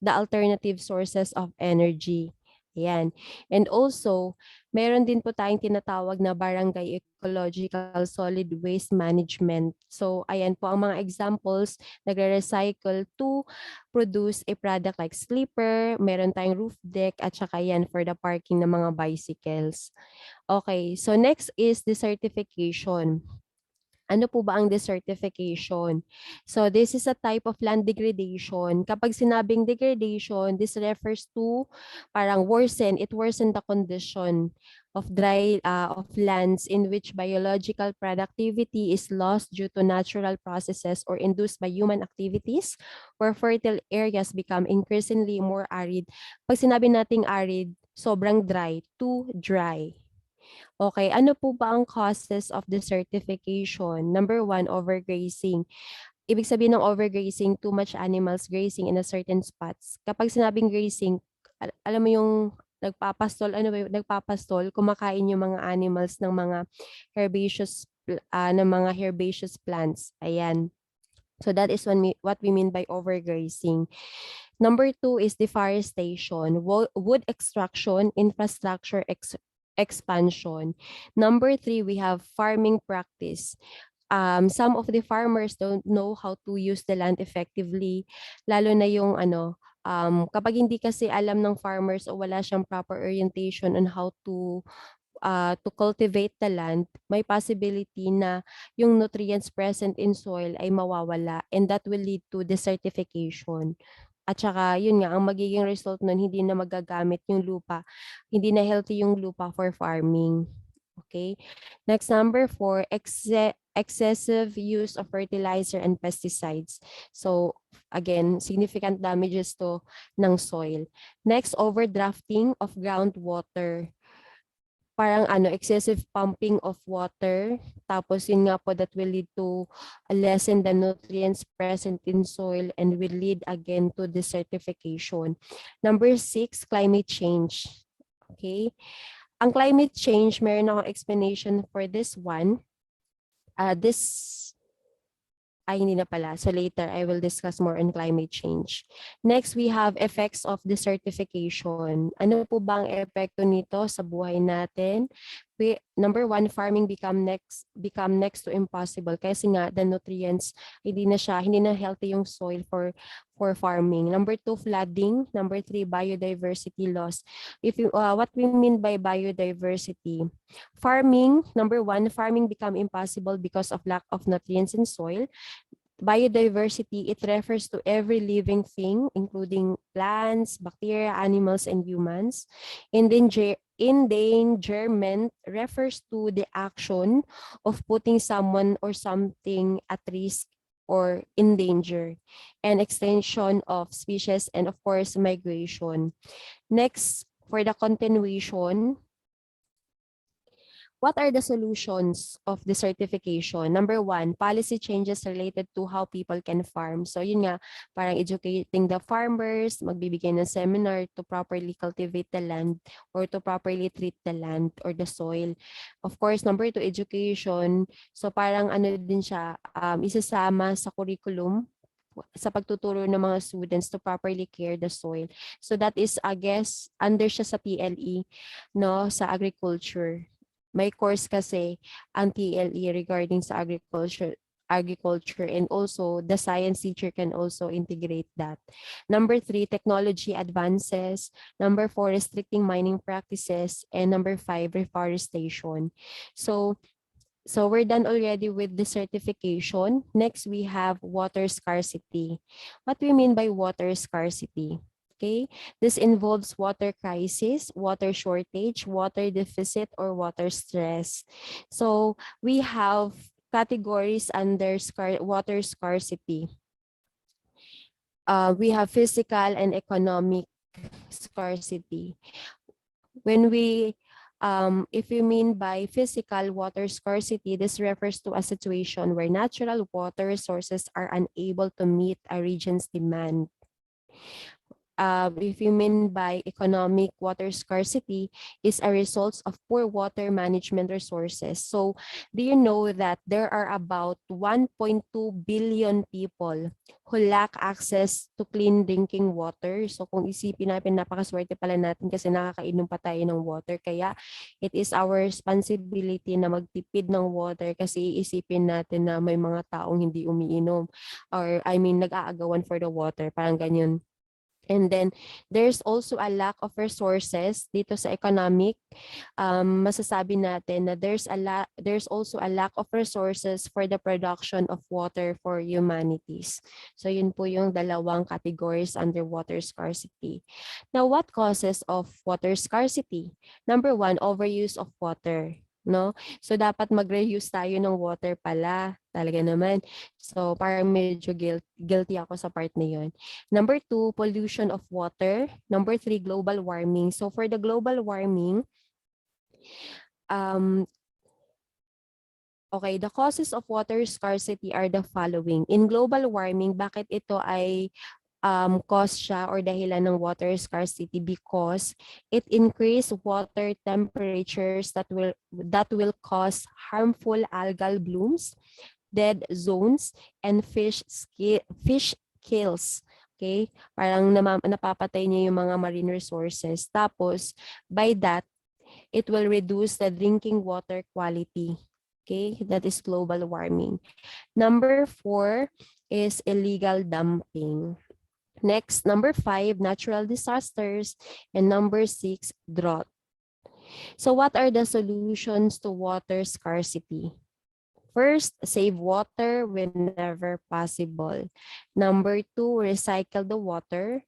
the alternative sources of energy. Ayan. And also, meron din po tayong tinatawag na barangay ecological solid waste management. So, ayan po ang mga examples, nagre-recycle to produce a product like sleeper, meron tayong roof deck, at saka yan for the parking ng mga bicycles. Okay, so next is the certification. Ano po ba ang desertification? So this is a type of land degradation. Kapag sinabing degradation, this refers to parang it worsen the condition of of lands in which biological productivity is lost due to natural processes or induced by human activities, where fertile areas become increasingly more arid. Pag sinabi nating arid, sobrang dry, too dry. Okay, ano po ba ang causes of desertification? Number one, overgrazing. Ibig sabihin ng overgrazing, too much animals grazing in a certain spots. Kapag sinabing grazing, alam mo yung nagpapastol, ano ba yun? Nagpapastol, kumakain yung mga animals ng mga herbaceous plants. Ayan. So that is what we mean by overgrazing. Number two is deforestation, wood extraction, infrastructure expansion. Number three, we have farming practice. Some of the farmers don't know how to use the land effectively, lalo na yung kapag hindi kasi alam ng farmers o wala siyang proper orientation on how to cultivate the land, may possibility na yung nutrients present in soil ay mawawala, and that will lead to desertification. At saka, yun nga, ang magiging result nun, hindi na magagamit yung lupa. Hindi na healthy yung lupa for farming. Okay? Next, number four, excessive use of fertilizer and pesticides. So, again, significant damages to ng soil. Next, overdrafting of groundwater. Parang excessive pumping of water. Tapos yun nga po, that will lead to lessen the nutrients present in soil and will lead again to desertification. Number six, climate change. Okay? Ang climate change, meron akong explanation for this one. Hindi na pala. So later, I will discuss more on climate change. Next, we have effects of desertification. Ano po ba ang epekto nito sa buhay natin? Number one, farming become next to impossible kasi nga the nutrients, hindi na healthy yung soil for farming. Number two, flooding. Number three, biodiversity loss. What we mean by biodiversity, number one, farming become impossible because of lack of nutrients in soil. Biodiversity, it refers to every living thing, including plants, bacteria, animals, and humans. Endangerment refers to the action of putting someone or something at risk or in danger, and extinction of species, and of course, migration. Next, for the continuation, what are the solutions of the certification? Number one, policy changes related to how people can farm. So yun nga, parang educating the farmers, magbibigay ng seminar to properly cultivate the land or to properly treat the land or the soil. Of course, number two, education. So parang din siya, isasama sa curriculum sa pagtuturo ng mga students to properly care the soil. So that is, I guess, under siya sa TLE, no, sa agriculture. May course kasi ang TLE regarding sa agriculture, and also the science teacher can also integrate that. Number three, technology advances. Number four, restricting mining practices. And number five, reforestation. So we're done already with the certification. Next, we have water scarcity. What do we mean by water scarcity? Okay, this involves water crisis, water shortage, water deficit, or water stress. So we have categories under water scarcity. We have physical and economic scarcity. If you mean by physical water scarcity, this refers to a situation where natural water resources are unable to meet a region's demand. if you mean by economic water scarcity, is a result of poor water management resources. So do you know that there are about 1.2 billion people who lack access to clean drinking water? So kung isipin natin, napakaswerte pala natin kasi nakakainom pa tayo ng water. Kaya it is our responsibility na magtipid ng water kasi iisipin natin na may mga taong hindi umiinom or I mean nag-aagawan for the water, parang ganyan. And then there's also a lack of resources dito sa economic. Masasabi natin na there's also a lack of resources for the production of water for humanities. So yun po yung dalawang categories under water scarcity. Now, what causes of water scarcity? Number one, overuse of water. No? So dapat mag-reuse tayo ng water pala. Talaga naman. So parang medyo guilty ako sa part na yun. Number two, pollution of water. Number three, global warming. So for the global warming, okay, the causes of water scarcity are the following. In global warming, bakit ito ay cause siya or dahilan ng water scarcity? Because it increase water temperatures that will cause harmful algal blooms, dead zones, and fish kills. Okay? Parang napapatay niya yung mga marine resources. Tapos, by that, it will reduce the drinking water quality. Okay? That is global warming. Number 4 is illegal dumping. Next, number 5, natural disasters. And number 6, drought. So what are the solutions to water scarcity? First, save water whenever possible. Number 2, recycle the water.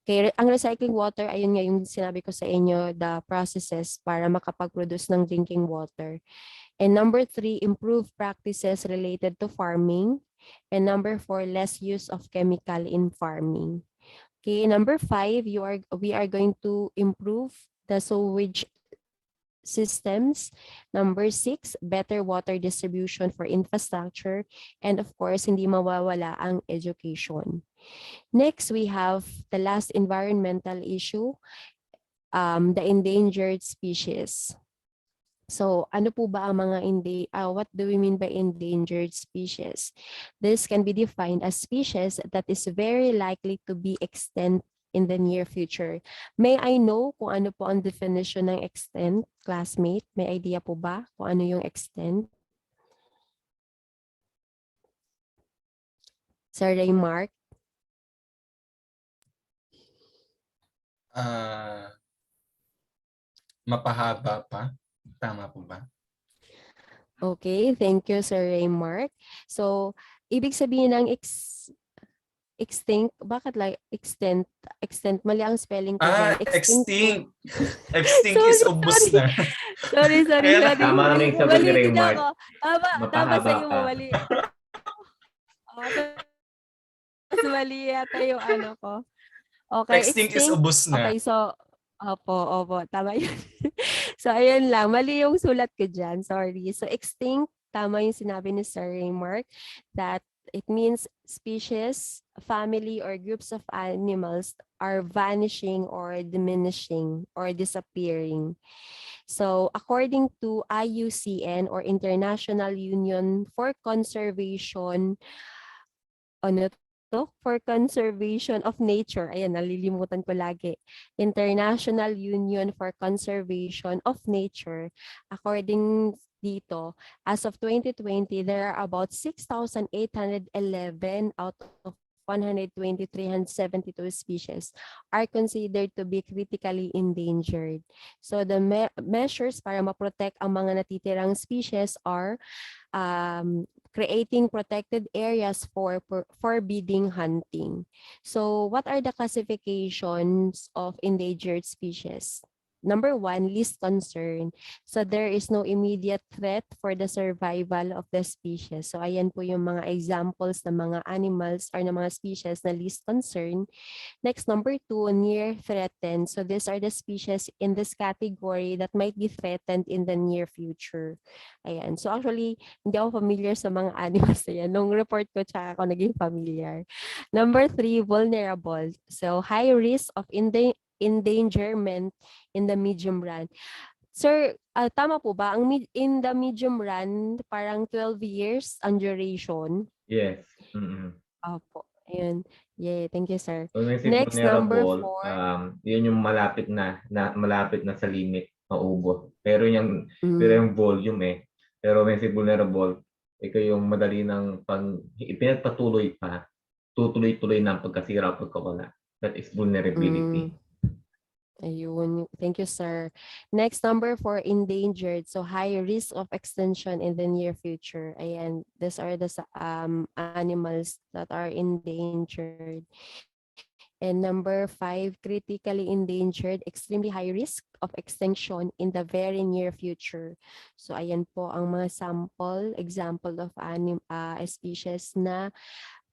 Okay, ang recycling water, ayun nga yung sinabi ko sa inyo, the processes para makapag-produce ng drinking water. And number 3, improve practices related to farming. And number 4, less use of chemical in farming. Okay, number 5, we are going to improve the sewage systems. Number 6, better water distribution for infrastructure. And of course, hindi mawawala ang education. Next, we have the last environmental issue, the endangered species. So, ano po ba ang mga what do we mean by endangered species? This can be defined as species that is very likely to be extinct in the near future. May I know kung ano po ang definition ng extinct, classmate? May idea po ba kung ano yung extinct? Sir Raymark? Mapahaba pa. Tama po ba? Okay, thank you, Sir Raymark. So, ibig sabihin ng extinct, bakit like extent, mali ang spelling ko dyan. Extinct. Extinct is ubos na. Sorry. Tama naman yung sagot ni Mali din Raymark. ako. Tama sa'yo mo, mali. Mas mali yata yung ano ko. Okay, Extinct is ubos na. Okay, so, opo, tama yun. So, ayun lang, mali yung sulat ko dyan, sorry. So, extinct, tama yung sinabi ni Sir Raymark, that it means species, family, or groups of animals are vanishing or diminishing or disappearing. So, according to IUCN or International Union for Conservation, for Conservation of Nature. Ayan, nalilimutan ko lagi. International Union for Conservation of Nature. According dito, as of 2020, there are about 6,811 out of 120,372 species are considered to be critically endangered. So the measures para ma-protect ang mga natitirang species are creating protected areas for forbidding hunting. So what are the classifications of endangered species? number one, least concern. So there is no immediate threat for the survival of the species. So ayan po yung mga examples ng mga animals or ng mga species na least concern. Next, number two, near threatened. So these are the species in this category that might be threatened in the near future. Ayan. So actually, hindi ako familiar sa mga animals na yan. Nung report ko, tsaka ako naging familiar. Number three, vulnerable. So high risk of endangerment in the medium run. Sir, tama po ba? In the medium run, parang 12 years ang duration. Yes. Mm-mm. Opo. Ayun. Yeah, thank you, sir. So, when I say Next, number vulnerable, 4. yun yung malapit na sa limit maubos. Pero Mm. yung volume Pero when I say vulnerable, ikaw yung madali ng ipinagpatuloy pa, tutuloy-tuloy na ang pagkasira o pagkawala. That is vulnerability. Ayun. Thank you, sir. Next, number 4, endangered. So high risk of extinction in the near future. Ayan, these are the animals that are endangered. And number 5, critically endangered, extremely high risk of extinction in the very near future. So ayan po ang mga example of species na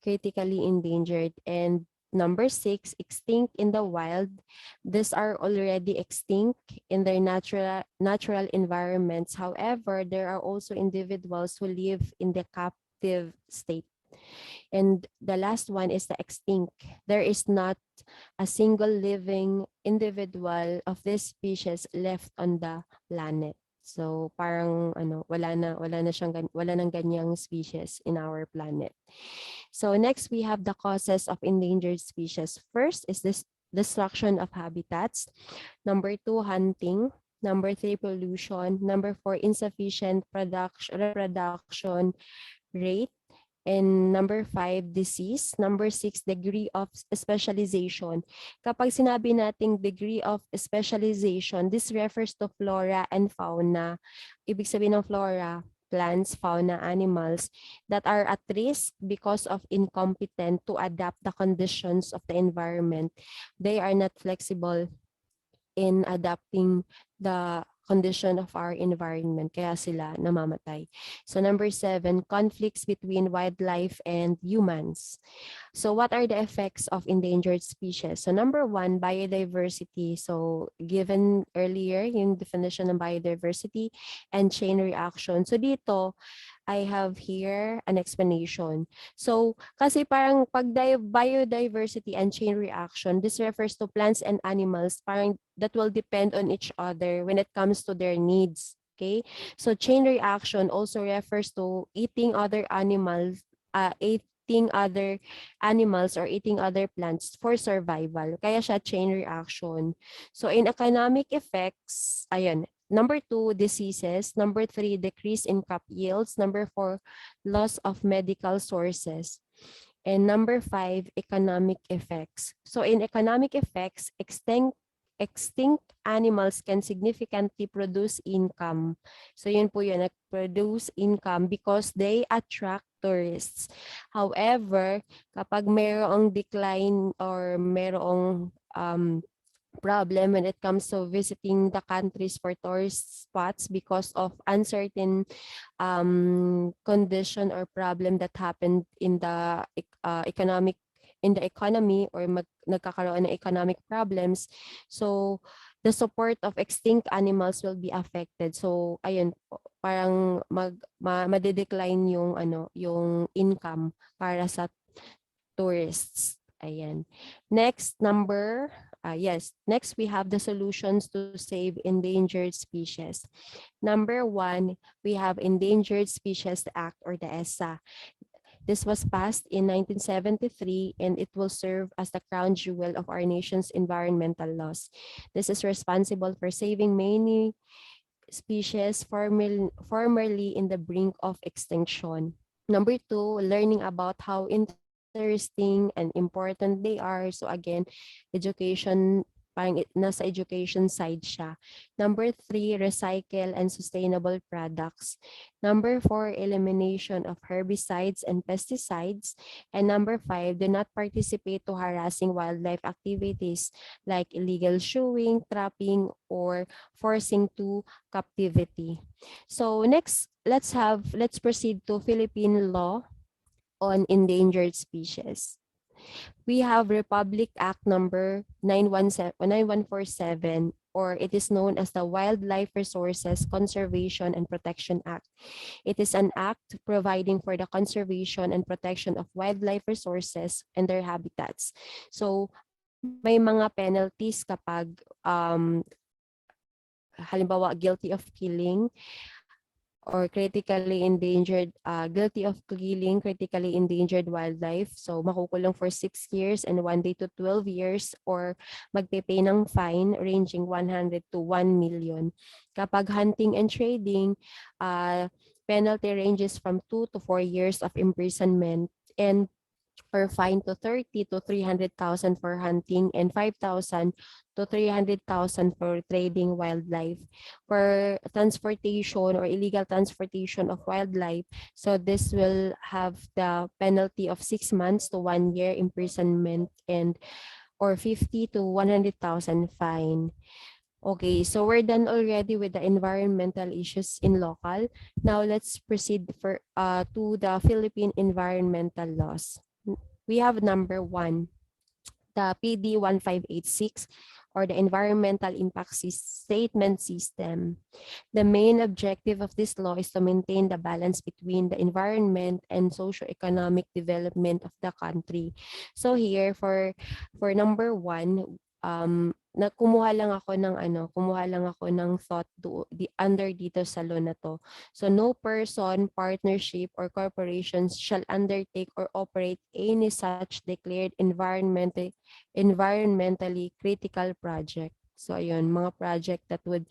critically endangered. And number 6, extinct in the wild. These are already extinct in their natural environments. However, there are also individuals who live in the captive state. And the last one is the extinct. There is not a single living individual of this species left on the planet. So parang wala nang ganyang species in our planet. So next we have the causes of endangered species. First is this destruction of habitats. Number 2, hunting. Number 3, pollution. Number 4, insufficient reproduction rate. And number 5, disease. Number 6, degree of specialization. Kapag sinabi nating degree of specialization, this refers to flora and fauna. Ibig sabihin ng flora, plants, fauna, animals that are at risk because of incompetent to adapt the conditions of the environment. They are not flexible in adapting the condition of our environment, kaya sila namamatay. So number 7, conflicts between wildlife and humans. So what are the effects of endangered species? So number 1, biodiversity. So given earlier yung definition ng biodiversity and chain reaction. So dito, I have here an explanation. So, kasi parang pag biodiversity and chain reaction, this refers to plants and animals parang that will depend on each other when it comes to their needs. Okay? So, chain reaction also refers to eating other animals or eating other plants for survival. Kaya siya chain reaction. So, in economic effects, ayun, number 2, diseases. Number 3, decrease in crop yields. Number 4, loss of medical sources. And number 5, economic effects. So in economic effects, extinct animals can significantly produce income. So yun po yun, produce income because they attract tourists. However, kapag mayroong decline or mayroong problem when it comes to visiting the countries for tourist spots because of uncertain condition or problem that happened in the economy or nagkakaroon ng economic problems. So the support of extinct animals will be affected. So ayun po, parang madedecline yung income para sa tourists. Ayan. Next we have the solutions to save endangered species. Number 1, we have Endangered Species Act or the ESA. This was passed in 1973 and it will serve as the crown jewel of our nation's environmental laws. This is responsible for saving many species formerly in the brink of extinction. Number 2, learning about how interesting and important they are. So again, education parang nasa education side siya. Number 3, recycle and sustainable products. Number 4, elimination of herbicides and pesticides. And number 5, do not participate to harassing wildlife activities like illegal shooting, trapping, or forcing to captivity. So next, let's proceed to Philippine law on endangered species. We have Republic Act number 9147, or it is known as the Wildlife Resources Conservation and Protection Act. It is an act providing for the conservation and protection of wildlife resources and their habitats. So may mga penalties kapag halimbawa guilty of killing or critically endangered, guilty of killing critically endangered wildlife. So makukulong for 6 years and 1 day to 12 years or magpe-pay ng fine ranging 100 to 1 million. Kapag hunting and trading, penalty ranges from 2 to 4 years of imprisonment and or fine to 30 to 300,000 for hunting and 5,000 to 300,000 for trading wildlife. For transportation or illegal transportation of wildlife, so this will have the penalty of 6 months to 1 year imprisonment and or 50 to 100,000 fine. Okay, so we're done already with the environmental issues in local. Now let's proceed to the Philippine environmental laws. We have number 1, the PD 1586 or the Environmental Impact Statement System. The main objective of this law is to maintain the balance between the environment and socio-economic development of the country. So here for number 1, kumuha lang ako ng thought under dito sa law na to. So no person, partnership, or corporations shall undertake or operate any such declared environmentally critical project. So ayun, mga project that would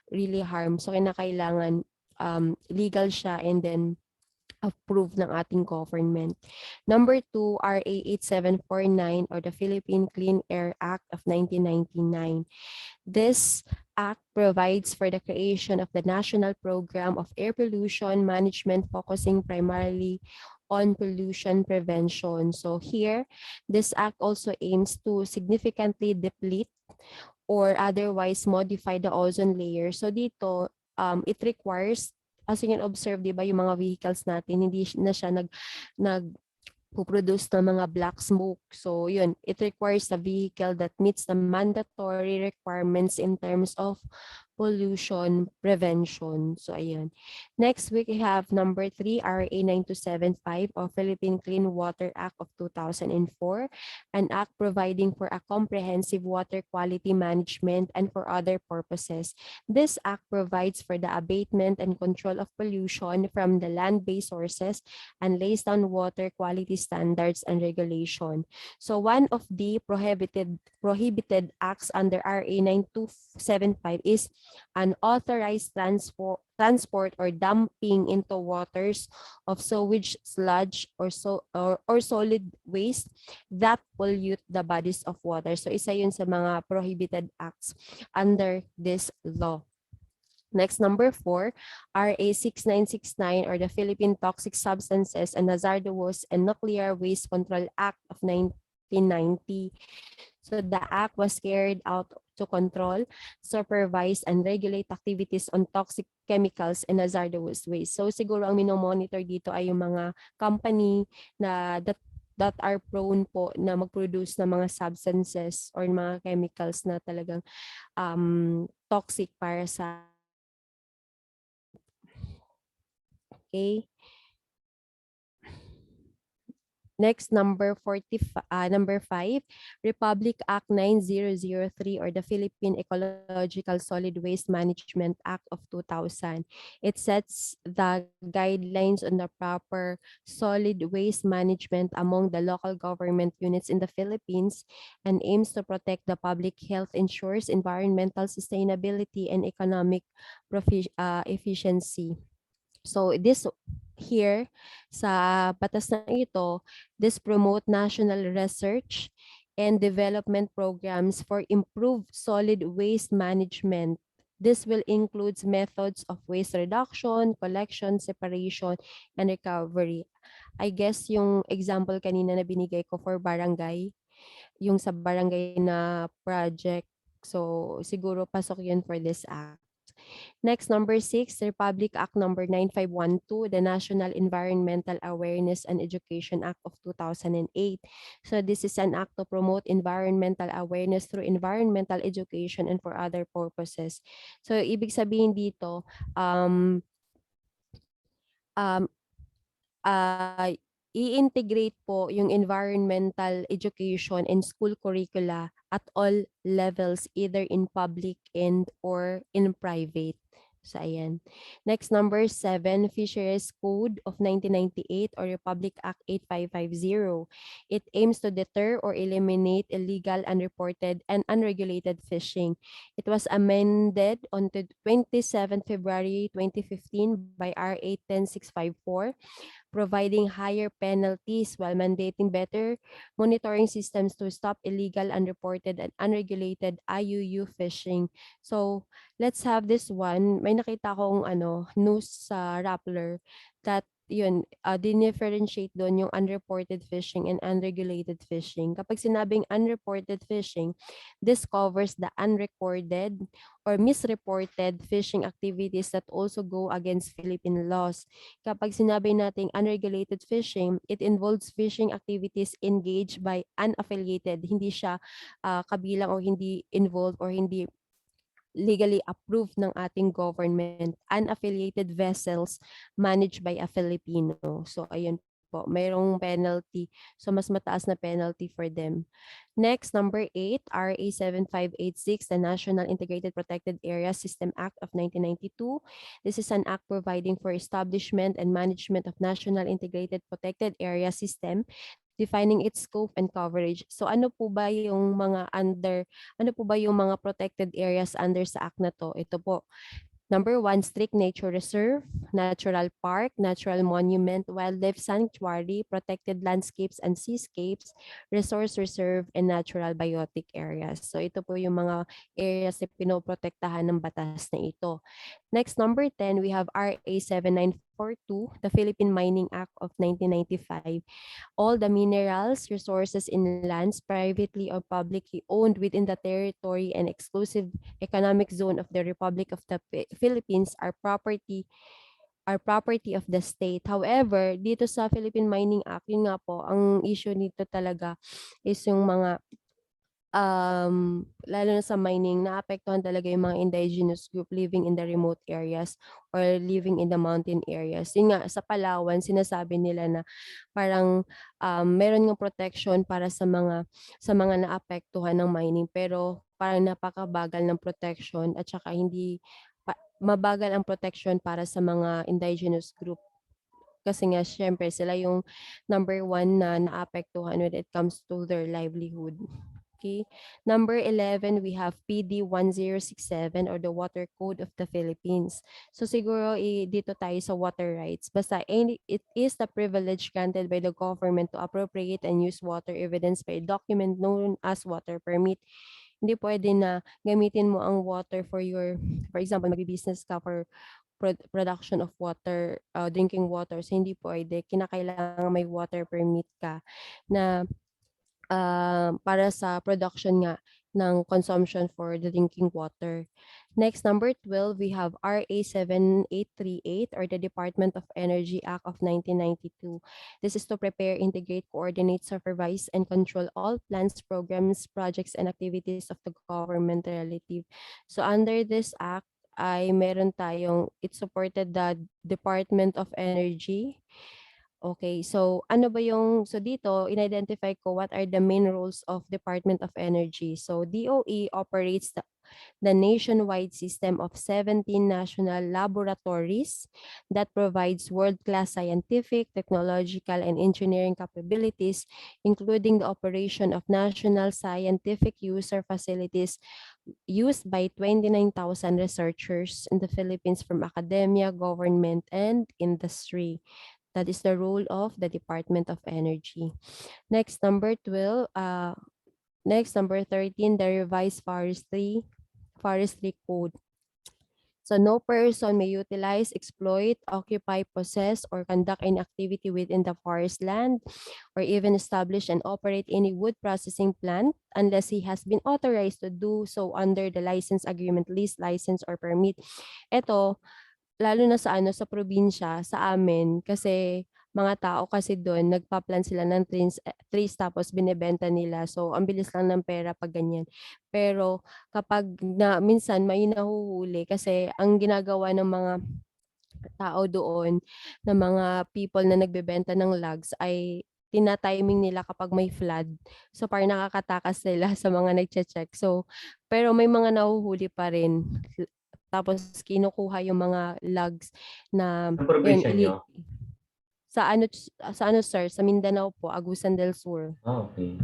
really harm. So kinakailangan legal siya and then approved ng ating government. Number 2, RA 8749 or the Philippine Clean Air Act of 1999. This act provides for the creation of the National Program of Air Pollution Management focusing primarily on pollution prevention. So here, this act also aims to significantly deplete or otherwise modify the ozone layer. So dito, it requires, as you can observe, di ba, yung mga vehicles natin, hindi na siya produce ng mga black smoke. So yun, it requires a vehicle that meets the mandatory requirements in terms of pollution prevention. So ayan. Next we have number 3, RA 9275 of Philippine Clean Water Act of 2004, an act providing for a comprehensive water quality management and for other purposes. This act provides for the abatement and control of pollution from the land-based sources and lays down water quality standards and regulation. So one of the prohibited acts under RA 9275 is unauthorized transport or dumping into waters of sewage, sludge, or solid waste that pollute the bodies of water. So isa yun sa mga prohibited acts under this law. Next, number 4, RA 6969 or the Philippine Toxic Substances and Hazardous and Nuclear Waste Control Act of 1990. So the act was carried out to control, supervise, and regulate activities on toxic chemicals and hazardous waste. So siguro ang minomonitor dito ay yung mga company na that are prone po na mag-produce ng mga substances or mga chemicals na talagang toxic para sa okay. Next, number 5, Republic Act 9003 or the Philippine Ecological Solid Waste Management Act of 2000. It sets the guidelines on the proper solid waste management among the local government units in the Philippines and aims to protect the public health, ensures environmental sustainability and economic efficiency. So this here sa batas na ito, this promote national research, and development programs for improved solid waste management. This will include methods of waste reduction, collection, separation, and recovery. I guess yung example kanina na binigay ko for barangay, yung sa barangay na project. So, siguro pasok yun for this act. Next, number 6, Republic Act number 9512, the National Environmental Awareness and Education Act of 2008. So this is an act to promote environmental awareness through environmental education and for other purposes. So ibig sabihin dito, um, uh, i-integrate po yung environmental education in school curricula at all levels, either in public and or in private. So, ayan. Next, number 7, Fisheries Code of 1998 or Republic Act 8550. It aims to deter or eliminate illegal, unreported, and unregulated fishing. It was amended on the 27 February 2015 by RA 10654, providing higher penalties while mandating better monitoring systems to stop illegal, unreported, and unregulated IUU fishing. So, let's have this one. May nakita akong news sa Rappler that yun, dinifferentiate doon yung unreported fishing and unregulated fishing. Kapag sinabing unreported fishing, this covers the unrecorded or misreported fishing activities that also go against Philippine laws. Kapag sinabi nating unregulated fishing, it involves fishing activities engaged by unaffiliated. Hindi siya kabilang o hindi involved or hindi legally approved ng ating government, unaffiliated vessels managed by a Filipino. So, ayun po, mayroong penalty. So, mas mataas na penalty for them. Next, number 8, RA 7586, the National Integrated Protected Area System Act of 1992. This is an act providing for establishment and management of National Integrated Protected Area System, defining its scope and coverage. So ano po ba yung mga protected areas under sa act na to? Ito po. Number 1, strict nature reserve, natural park, natural monument, wildlife sanctuary, protected landscapes and seascapes, resource reserve, and natural biotic areas. So ito po yung mga areas na pinoprotektahan ng batas na ito. Next, number 10, we have RA 7942, the Philippine Mining Act of 1995. All the minerals, resources in lands privately or publicly owned within the territory and exclusive economic zone of the Republic of the Philippines are property of the state. However, dito sa Philippine Mining Act, yun nga po, ang issue nito talaga is yung mga lalo na sa mining, naapektuhan talaga yung mga indigenous group living in the remote areas or living in the mountain areas. Yun nga, sa Palawan, sinasabi nila na parang meron ng protection para sa mga naapektuhan ng mining, pero parang napakabagal ng protection at saka mabagal ang protection para sa mga indigenous group. Kasi nga, syempre, sila yung number 1 na naapektuhan when it comes to their livelihood. Okay. Number 11, we have PD 1067 or the Water Code of the Philippines. So siguro dito tayo sa water rights. Basta it is the privilege granted by the government to appropriate and use water evidence by a document known as water permit. Hindi pwede na gamitin mo ang water for example, mag-business ka for production of water, drinking water. So hindi pwede. Kinakailangan may water permit ka na para sa production nga ng consumption for the drinking water. Next, number 12, we have RA 7838 or the Department of Energy Act of 1992. This is to prepare, integrate, coordinate, supervise, and control all plans, programs, projects, and activities of the government relative. So under this act, it supported the Department of Energy. Okay, so so dito, in-identify ko what are the main roles of Department of Energy. So DOE operates the nationwide system of 17 national laboratories that provides world-class scientific, technological, and engineering capabilities, including the operation of national scientific user facilities used by 29,000 researchers in the Philippines from academia, government, and industry. That is the role of the Department of Energy. Next, number 12, Next, number 13, the revised forestry code. So no person may utilize, exploit, occupy, possess, or conduct any activity within the forest land, or even establish and operate any wood processing plant unless he has been authorized to do so under the license agreement, lease, license, or permit. Ito, lalo na sa ano, sa probinsya, sa amin, kasi mga tao kasi doon, nagpa-plant sila ng trees tapos binebenta nila. So, ang bilis lang ng pera pag ganyan. Pero kapag minsan may nahuhuli kasi ang ginagawa ng mga tao doon, ng mga people na nagbebenta ng logs ay tina-timing nila kapag may flood. So, parang nakakatakas sila sa mga nagche-check. So, pero may mga nahuhuli pa rin. Tapos kinukuha yung mga logs na Ang yun, probinsya nyo? sa ano sir, sa Mindanao po, Agusan del Sur. Okay.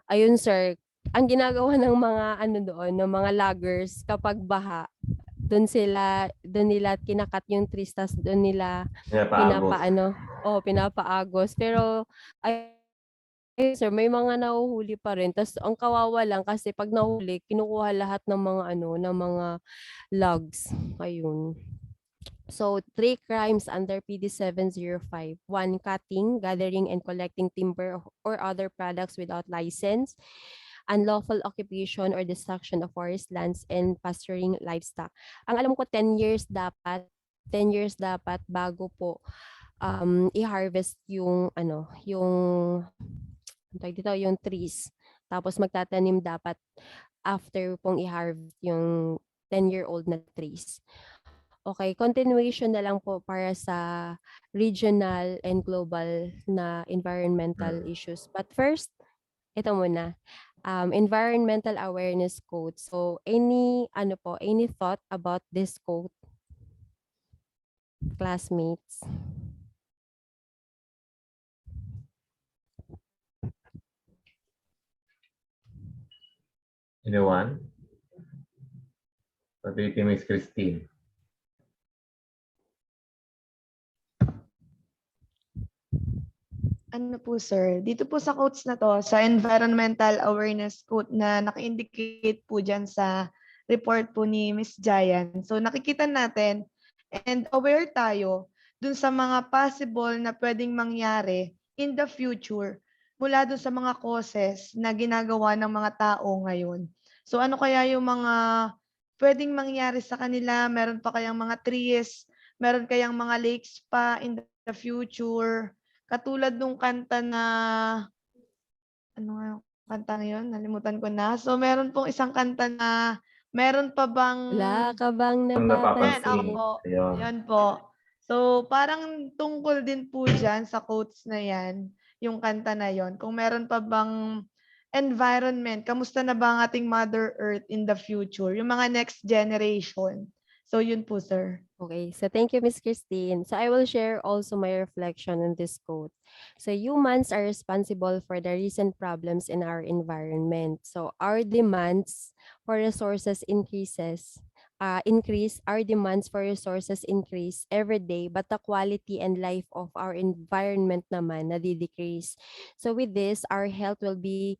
Ayun sir, ang ginagawa ng mga ano doon, ng mga loggers kapag baha, doon nila kinakat yung trees, tas doon nila Pinapaagos. pinapaagos. Pero ayun sir, may mga nahuhuli pa rin. Tas ang kawawa lang kasi pag nahuli, kinukuha lahat ng mga ng mga logs. Ayun. So, 3 crimes under PD 705. 1, cutting, gathering, and collecting timber or other products without license. Unlawful occupation or destruction of forest lands and pasturing livestock. Ang alam ko 10 years dapat, 10 years dapat bago po i-harvest yung yung trees. Tapos magtatanim dapat after pong i-harvest yung 10-year-old na trees. Okay, continuation na lang po para sa regional and global na environmental issues. But first, ito muna, environmental awareness code. So, any thought about this code, classmates? Anyone? Pati Miss Christine. Ano po sir, dito po sa quotes na to, sa environmental awareness quote na naka-indicate po dyan sa report po ni Miss Jayan. So nakikita natin and aware tayo dun sa mga possible na pwedeng mangyari in the future mula dun sa mga causes na ginagawa ng mga tao ngayon. So ano kaya yung mga pwedeng mangyari sa kanila? Meron pa kayang mga trees? Meron kayang mga lakes pa in the future? Katulad nung kanta na, ano nga yung kanta na yun? Nalimutan ko na. So, meron pong isang kanta na, meron pa bang... Wala ka bang Ang napapansin? napapansin. Opo. Ayun. Yan po. So, parang tungkol din po dyan sa quotes na yan, yung kanta na yon. Kung meron pa bang environment, kamusta na ba ang ating Mother Earth in the future? Yung mga next generation. So, yun po, sir. Okay, so thank you, Miss Christine. So I will share also my reflection on this quote. So humans are responsible for the recent problems in our environment. So our demands for resources increase, our demands for resources increase every day, but the quality and life of our environment naman nadidecrease. So with this, our health will be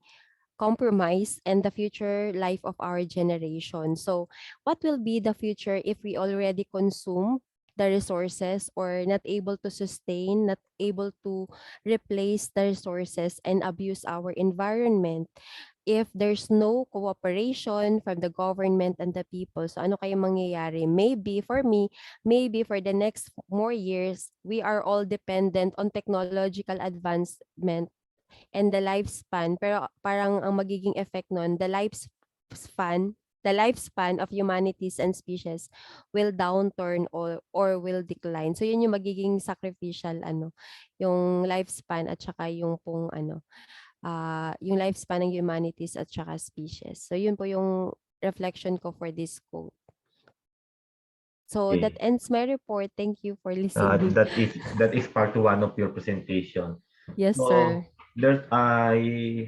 compromise and the future life of our generation. So what will be the future if we already consume the resources or not able to sustain, not able to replace the resources and abuse our environment? If there's no cooperation from the government and the people, so ano kaya mangyayari? Maybe for me, maybe for the next more years, we are all dependent on technological advancement and the lifespan, pero parang ang magiging effect nun, the lifespan of humanities and species will downturn or will decline. So yun yung magiging sacrificial yung lifespan at saka yung yung lifespan ng humanities at saka species. So yun po yung reflection ko for this quote. So Okay. that ends my report. Thank you for listening. That is part 1 of your presentation. Yes, So, sir. I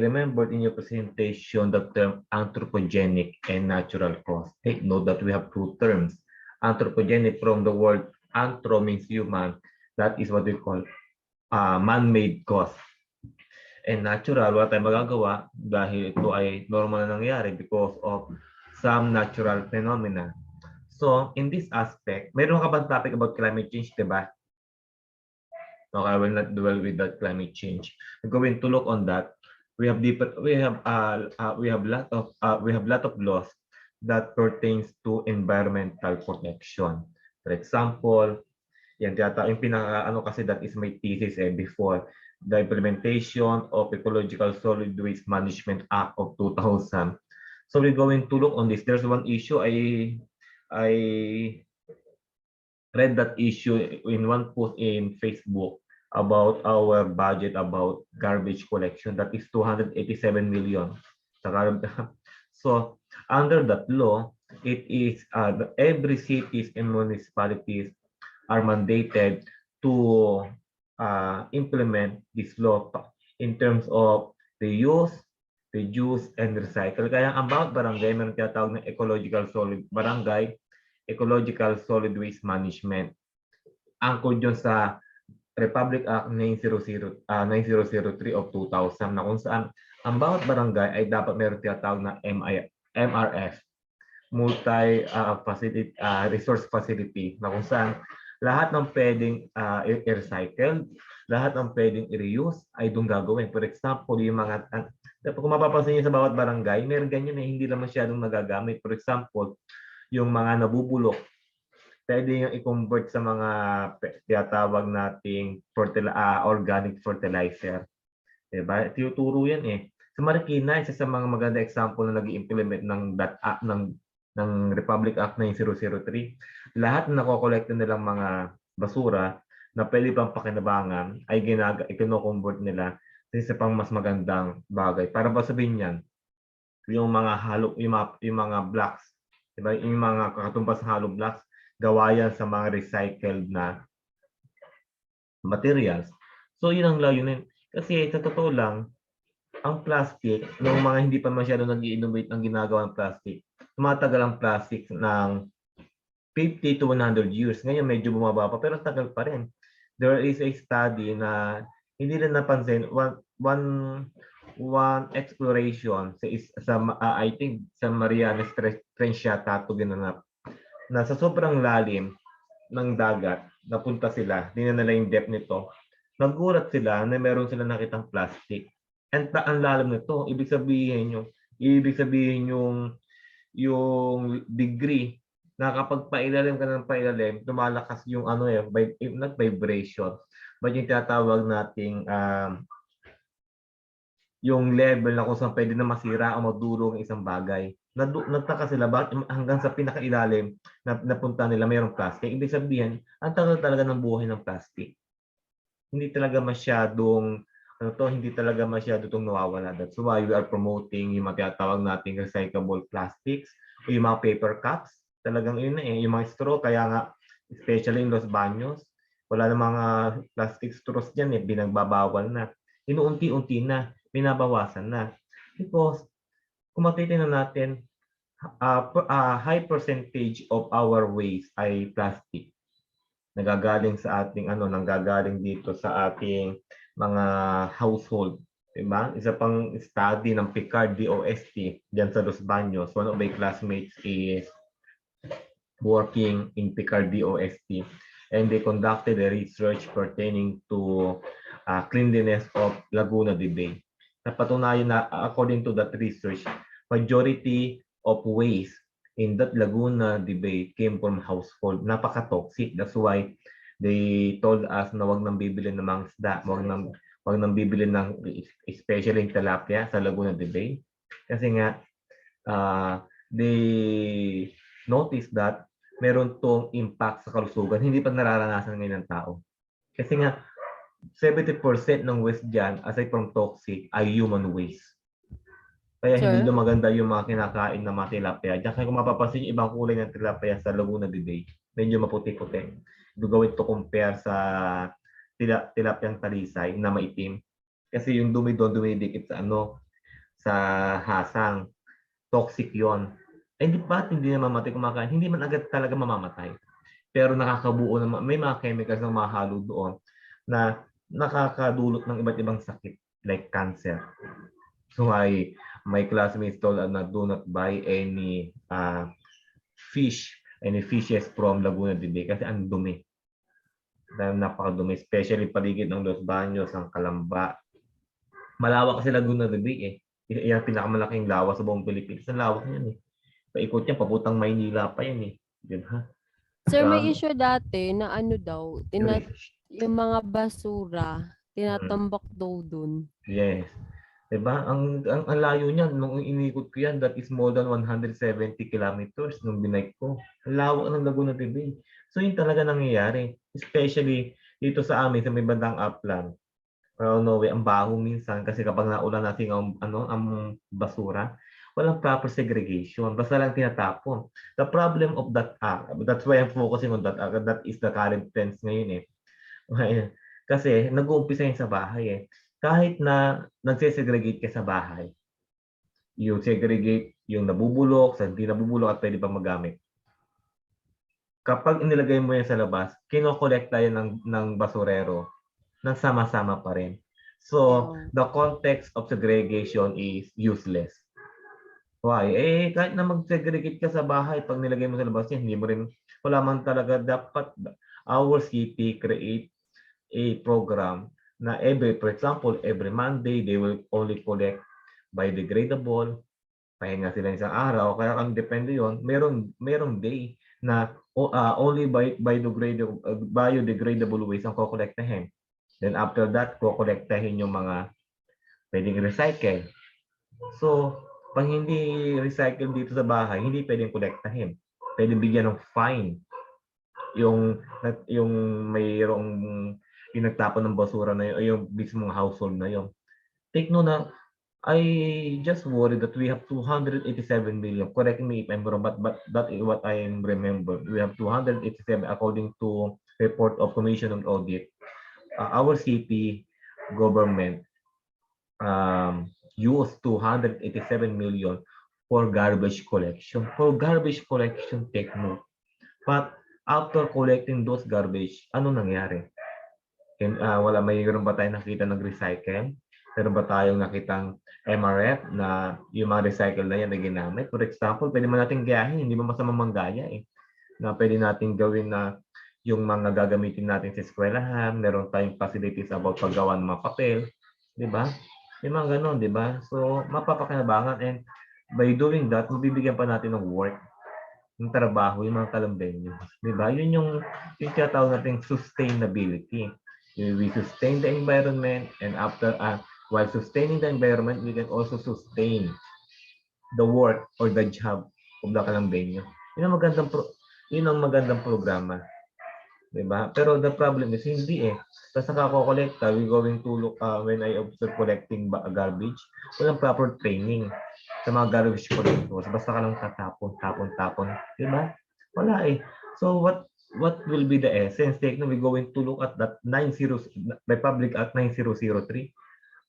remembered in your presentation the term anthropogenic and natural cause. Take note that we have two terms. Anthropogenic from the word anthro means human. That is what we call man-made cause. and natural, wala tayong magagawa dahil ito ay normal na nangyari because of some natural phenomena. So, in this aspect, mayroon ka bang topic about climate change, diba? Okay, I will not dwell with that climate change. We're going to look on that. We have lot of laws that pertains to environmental protection. For example, yan yung pinaka kasi that is my thesis before the implementation of Ecological Solid Waste Management Act of 2000. So we're going to look on this. There's one issue I read that issue in one post in Facebook about our budget about garbage collection, that is 287 million. So under that law, it is every cities and municipalities are mandated to implement this law in terms of reuse, reduce, and recycle. Kaya ang bawat barangay meron tinatawag na ecological solid waste management. Angkod yun sa Republic Act 9003 of 2000 na kung saan ang bawat barangay ay dapat meron tinatawag na MRF, multi-facility resource facility, na kung saan lahat ng pwedeng i-recycle, lahat ng pwedeng i-reuse ay doon gagawin. For example, yung mga, kung mapapansin niyo sa bawat barangay, meron ganyan na hindi lang masyadong nagagamit. For example, yung mga nabubulok, pwede yung i-convert sa mga tinatawag nating organic fertilizer. Diba? Tinuturo yan eh. Sa Marikina, isa sa mga maganda example na nag-i-implement ng Republic Act 9003, lahat na nakokolekta nilang mga basura na pwede pang pakinabangan ay i-convert nila sa isa pang mas magandang bagay. Para ba sabihin yan, yung mga blocks, diba? Yung mga kakatumpas na hollow blocks, gawa yan sa mga recycled na materials. So yun ang layunin. Kasi sa totoo lang, ang plastic, ng mga hindi pa masyado nag-i-innovate ang ginagawa ng plastic, tumatagal ang plastic ng 50 to 100 years. Ngayon medyo bumaba pa, pero tagal pa rin. There is a study na hindi na napansin, one exploration sa I think sa Marianas Trench yata ito ginanap, na sa sobrang lalim ng dagat, napunta sila, dinala yung depth nito, nagulat sila na meron sila nakitang plastic. And ang lalim nito, ibig sabihin yung degree na kapag pailalim ka ng pailalim, lumalakas yung not vibration, but yung tinatawag nating yung level na kung saan pwede na masira o madurog ang isang bagay. Nagtaka sila bakit hanggang sa pinakailalim na napunta nila mayroong plastic. Ibig sabihin, ang tagal talaga ng buhay ng plastic. Hindi talaga masyadong itong nawawala. That's why we are promoting yung mga tinatawag nating recyclable plastics o yung mga paper cups. Talagang yun yung mga straw. Kaya nga, especially in Los Baños, wala na mga plastic straws dyan binagbabawal na. Inuunti-unti na, binabawasan na. Because kung matitingnan natin, high percentage of our waste ay plastic. Nanggagaling dito sa ating mga household. Diba? Isa pang study ng Picard DOST diyan sa Los Baños. One of my classmates is working in Picard DOST, and they conducted a research pertaining to cleanliness of Laguna de Bay. Napatunayan na according to that research, majority of waste in that Laguna de Bay came from household. Napaka-toxic. That's why they told us na wag nang bibili ng mga isda, wag nang bibili ng especially tilapia sa Laguna de Bay. Kasi nga they noticed that meron tong impact sa kalusugan, hindi pa nararanasan ngayon ng tao. Kasi nga 70% ng waste dyan, aside from toxic, ay human waste. Kaya hindi na maganda yung mga kinakain na mga tilapia. Diyan kaya kung mapapansin yung ibang kulay ng tilapia sa Laguna de Bay, medyo maputi-puti. Gagawin to compare sa tilapyang talisay na maitim. Kasi yung dumi doon, dumidikit sa hasang. Toxic yon. Hindi na mamatay kumakain. Hindi man agad talaga mamamatay. Pero nakakabuo may mga chemicals na mahalo doon na nakakadulot ng iba't ibang sakit. like cancer. So my classmates told us na do not buy any any fishes from Laguna de Bay kasi ang dumi. Dahil napakadumi, especially paligid ng Los Baños, ng Calamba. Malawak kasi Laguna de Bay eh. Yan ang pinakamalaking lawa sa buong Pilipinas. Ang lawak niyan eh. Paikot yan, papuntang Maynila pa yan eh. Diba? Sir, may issue dati na ano daw, yung mga basura, tinatambak daw dun. Yes. Diba? Ang layo niyan, nung inikot ko yan, that is more than 170 kilometers nung binike ko. Ang lawak ng Laguna de Bay. So yun talaga nangyayari. Especially dito sa amin, sa may bandang upland. No way, ang baho minsan kasi kapag naulan natin ang basura, walang proper segregation. Basta lang tinatapon. The problem of that act, that's why I'm focusing on that act, that is the current tense ngayon eh. Kasi nag-uumpisa yun sa bahay eh. Kahit na nagsesegregate ka sa bahay, yung segregate yung nabubulok, sa hindi nabubulok at pwede pa magamit. Kapag inilagay mo yan sa labas, kinokolekta yan ng basurero nang sama-sama pa rin. So, the context of segregation is useless. Why? Eh, kahit na mag-segregate ka sa bahay, pag nilagay mo sa labas yan, hindi mo rin, wala man talaga dapat our city create a program na for example, every Monday, they will only collect biodegradable, pahinga sila isang araw, kaya kung depende yon, merong day na only biodegradable waste ang kokolektahin. Then after that, kokolektahin yung mga pwedeng recycle. So, pag hindi recycle dito sa bahay, hindi pwedeng kolektahin. Pwedeng bigyan ng fine yung mayroong pinagtapon ng basura na yun, o yung mismong household na yun. Take note na, I just worry that we have 287 million. Correct me if I'm wrong, but that is what I remember. We have 287 according to report of Commission on Audit. Our city government used 287 million for garbage collection. For garbage collection, take note. But after collecting those garbage, ano nangyari? Mayroon ba tayong nakita nag-recycle? Meron ba tayong nakitang MRF na yung mga recycle na yan na ginamit? For example, pwede man natin gayahin, hindi ba masamang manggaya eh. Na pwede natin gawin na yung mga gagamitin natin sa eskwelahan, meron tayong facilities about paggawa ng mga papel, di ba? Yung mga ganun, di ba? So, mapapakinabangan and by doing that, mabibigyan pa natin ng work, ng trabaho, yung mga kalambenyo. Di ba? Yun yung tinatawag natin sustainability. We sustain the environment and after, while sustaining the environment, we can also sustain the work or the job of the kalambenyo. Yun ang magandang programa. Diba? Pero the problem is hindi eh. Basta kako-collecta, we going to look when I observe collecting garbage, walang proper training sa mga garbage collectors. Basta ka lang tapon. Diba? Wala eh. So what will be the essence? Take no, we going to look at that Republic Act 9003.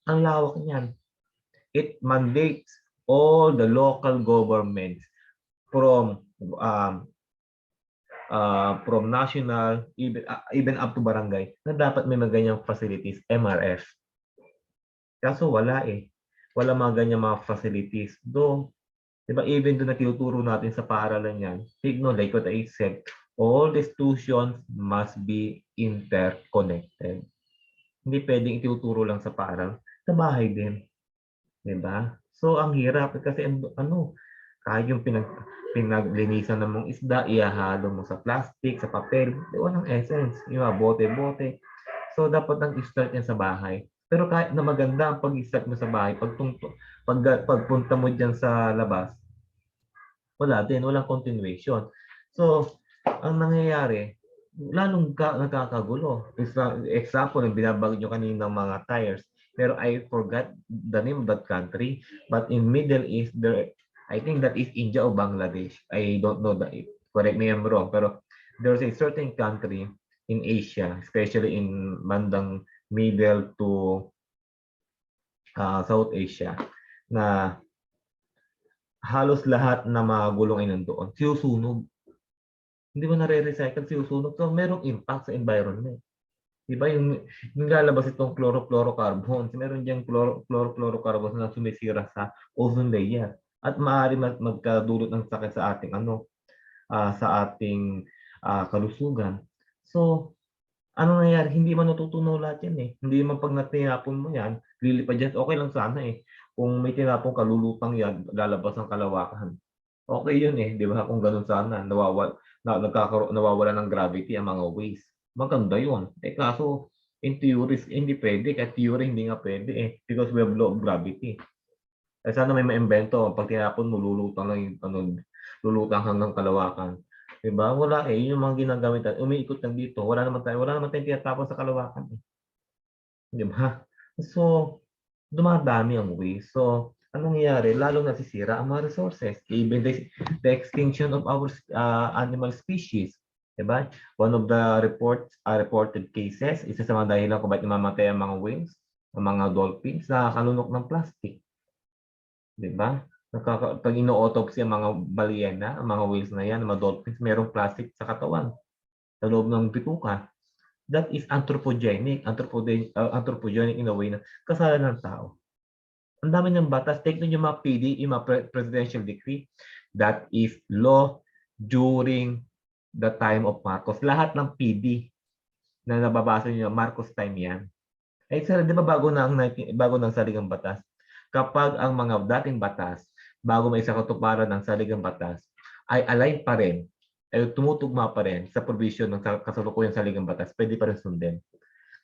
Ang lawak niyan. It mandates all the local governments from national, even up to barangay, na dapat may mga ganyang facilities, MRF. Kaso wala eh. Wala mga ganyang mga facilities. Though, diba, even doon na tinuturo natin sa paaralan yan, like what I said, all the institutions must be interconnected. Hindi pwedeng ituturo lang sa paaralan, sa bahay din. Diba? So, ang hirap kasi kahit yung pinaglinisan ng mong isda, ihahalo mo sa plastic, sa papel, walang essence. Yung mga bote-bote. So, dapat nang i-start yan sa bahay. Pero kahit na maganda ang pag-i-start mo sa bahay, pagpunta mo dyan sa labas, walang continuation. So, ang nangyayari, lalong nakakagulo. Example, yung binabag nyo kanina ng mga tires. Pero I forgot the name of that country. But in Middle East, I think that is India or Bangladesh. I don't know that. Correct me if I'm wrong. Pero there's a certain country in Asia, especially in bandang middle to South Asia, na halos lahat na mga gulong ay nandoon. Sinusunog. Hindi mo nare-recycle, sinusunog. So, merong impact sa environment. Di ba yung lalabas itong chlorofluorocarbons, meron diyang chlorofluorocarbons na sumisira sa ozone layer at maaari magkadulot ng sakit sa ating kalusugan. So, ano nangyayari? Hindi man natutunaw lahat yan eh. Hindi man pag natinapon mo yan, lilipad yan. Okay lang sana eh. Kung may tinapon kalulutang yan, lalabas ang kalawakan. Okay yun eh. Di ba? Kung ganun sana, nawawala ng gravity ang mga waves. Maganda yun. Eh kaso, in theory, hindi pwede. Kahit theory, hindi nga pwede eh. Because we have law of gravity. Eh sana may maimbento. Pag tinapon mo, lulutang lang yung, lulutang hanggang kalawakan. Diba? Wala eh. Yun yung mga ginagamit natin. Umiikot lang dito. Wala naman tayong tinatapon sa kalawakan eh. Diba? So, dumadami ang waste. So, anong nangyayari? Lalong nasisira ang mga resources. Even the extinction of our animal species. Diba? One of the reported cases, isa sa mga dahilan kung bakit namamatay ang mga whales, ang mga dolphins, nakakalunok ng plastic. Diba? Pag ino-autopsy ang mga balyena, ang mga whales na yan, ang mga dolphins, merong plastic sa katawan, sa loob ng bituka. That is anthropogenic. Anthropogenic in a way na kasalanan ng tao. Ang dami ng batas. Take nyo yung mga PD, yung mga presidential decree. That is law during the time of Marcos. Lahat ng PD na nababasa nyo, Marcos time yan. Eh, sir, di ba bago ng saligang batas? Kapag ang mga dating batas, bago may isang katuparan ng saligang batas, ay align pa rin, ay tumutugma pa rin sa provision ng kasalukuyang saligang batas, pwede pa rin sundin.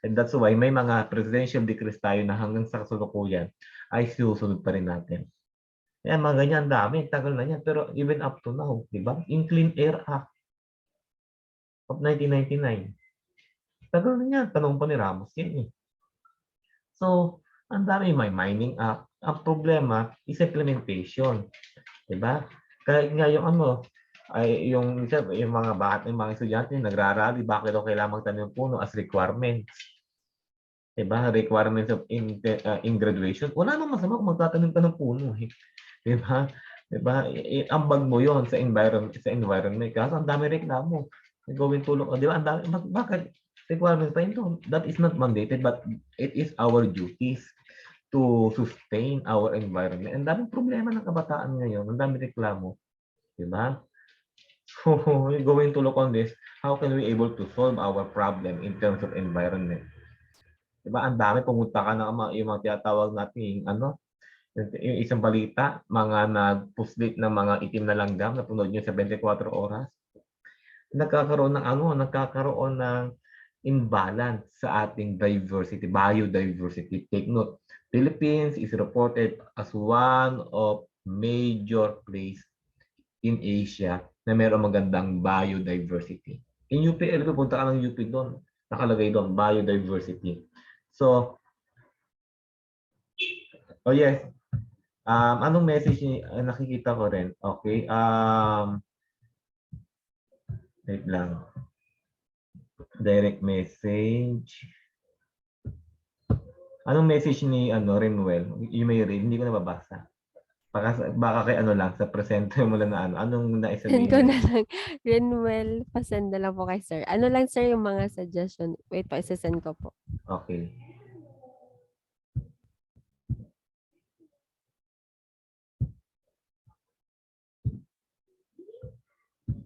And that's why may mga presidential decrees tayo na hanggang sa kasalukuyan ay susunod pa rin natin. Yan, mga ganyan, dami, tagal na yan. Pero even up to now, di ba? In Clean Air Act of 1999. Tagal na yan, tanong pa ni Ramos yan eh. So, ang dami, may Mining Act. Ang problema is implementation. Diba? Kaya nga yung yung mga estudyante nagrarally, bakit daw kailangan magtanim ng puno as requirements? Diba? Requirements of in graduation. Wala namang masama kung magtatanim ka ng puno. Eh. Diba? Diba? Ambag mo yon sa environment. Kasi ang dami reklamo. Gawin tulong. Diba? Ang dami. Bakit? Requirements pa ito. That is not mandated, but it is our duties to sustain our environment. Ang daming problema ng kabataan ngayon. Ang daming reklamo. Diba? So, going to look on this, how can we able to solve our problem in terms of environment? Diba? Ang dami, pumunta ka na yung mga tinatawag natin, yung isang balita, mga nagpuslit ng mga itim na langgam na punod nyo sa 24 oras. Nagkakaroon ng imbalance sa ating biodiversity. Take note, Philippines is reported as one of major place in Asia na mayroong magandang biodiversity. In UP, punta ka ng UP doon, nakalagay doon, biodiversity. So, oh yes, anong message nakikita ko rin? Okay, wait lang. Direct message. Anong message ni Renwell? Yung may read, hindi ko nababasa. Baka kay lang, sa presenter mo lang na anong naisabihin? Send ko na lang. Renwell, pasend na lang po kay sir. Ano lang sir yung mga suggestion? Wait pa, isasend ko po. Okay.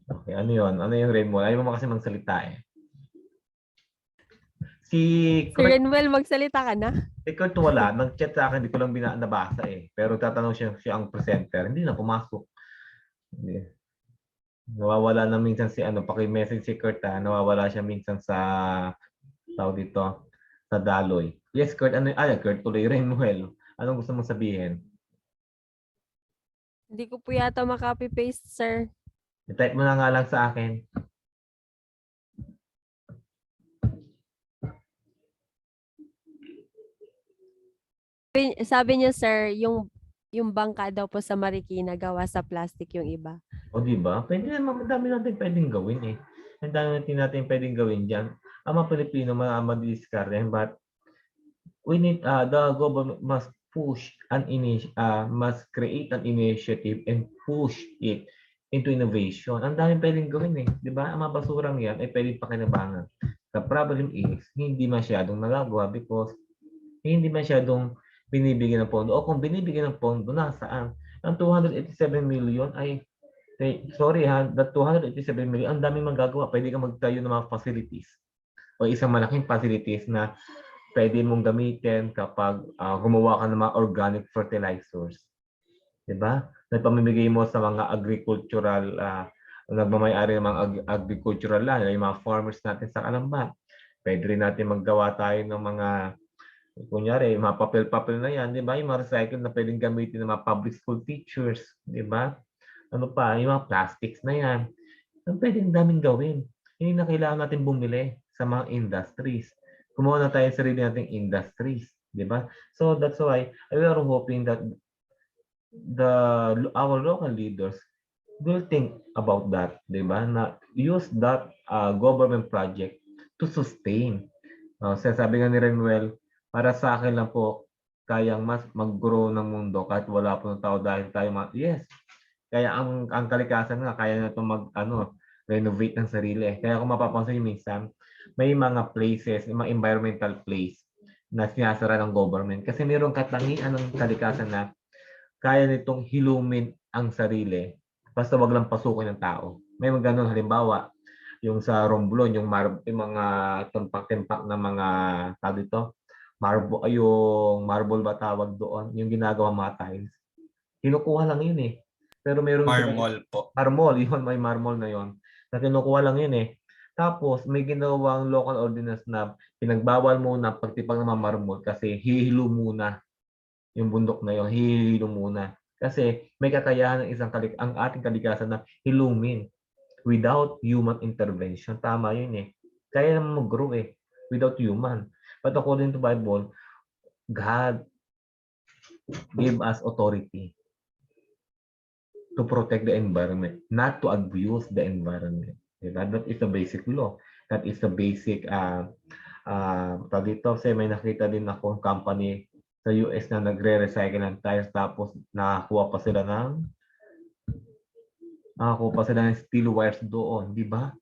Okay, ano yun? Ano yung Renwell? Ayaw mo kasi magsalita eh. Si Renwell, magsalita ka na? Si Kurt wala. Nag-chat sa akin, hindi ko lang nabasa eh. Pero tatanong siya ang presenter. Hindi na pumasok. Hindi. Nawawala na minsan paki-message si Kurt nawawala siya minsan sa tawag dito, sa Daloy. Yes, Kurt. Kurt tuloy Renwell. Anong gusto mong sabihin? Hindi ko po yata makopy-paste, sir. I-type mo na nga lang sa akin. Sabi niya, sir, yung bangka daw po sa Marikina gawa sa plastic yung iba. O di ba? Pwede naman, madami natin pwedeng gawin eh. Ang dami natin pwedeng gawin diyan. Ang mga Pilipino madidiskarte, but we need the government must create an initiative and push it into innovation. Ang daming pwedeng gawin eh. Di ba? Ang mga basurang yan ay pwedeng pakinabangan The problem is, hindi masyadong nagagawa because hindi masyadong binibigyan ng pondo. O kung binibigyan ng pondo, nasaan? Ang 287 million ay, sorry ha, the 287 million, ang daming magagawa. Pwede ka magtayo ng mga facilities o isang malaking facilities na pwede mong gamitin kapag gumawa ka ng mga organic fertilizers. Diba? Nagpamimigay mo sa mga agricultural, nagmamayari ng mga agricultural land, yung mga farmers natin sa Calamba. Pwede rin natin maggawa tayo ng mga, kunyari, mga papel-papel na yan, di ba? Yung mga recycle na pwedeng gamitin ng mga public school teachers, di ba? Ano pa, yung mga plastics na yan. Pwedeng daming gawin. Hindi na kailangan natin bumili sa mga industries. Kumuha na tayo sa sarili nating industries, di ba? So that's why we are hoping that our local leaders will think about that, di ba? Na use that government project to sustain. Sabi nga ni Renwell, para sa akin lang po, kayang mas mag-grow ng mundo kahit wala po ng tao dahil tayo yes. Kaya ang kalikasan nga, kaya na itong renovate ng sarili. Kaya kung mapapansin nyo minsan, may mga places, mga environmental place na sinasara ng government. Kasi mayroong katangian ng kalikasan na kaya nitong hilumin ang sarili basta wag lang pasukin ng tao. May mga ganun, halimbawa, yung sa Romblon, yung mga tempak-tempak na mga tawag dito, yung marble ba tawag doon, yung ginagawa mga tiles. Kinukuha lang yun eh. Pero meron Marmol po. Marmol, yun, may marmol na yun. Na kinukuha lang yun eh. Tapos may ginawang local ordinance na pinagbawal muna pagtipang ng mga marmol kasi hihilo muna yung bundok na yun, hihilo muna. Kasi may kakayahan ng ang ating kalikasan na hilumin without human intervention. Tama yun eh. Kaya naman mag-grow eh, without human. But according to Bible, God gave us authority to protect the environment, not to abuse the environment. Diba? That is the basic law. That is the basic, dito, may nakita din ako company sa US na nagre-recycle ng tires tapos nakakuha pa sila ng steel wires doon, di ba?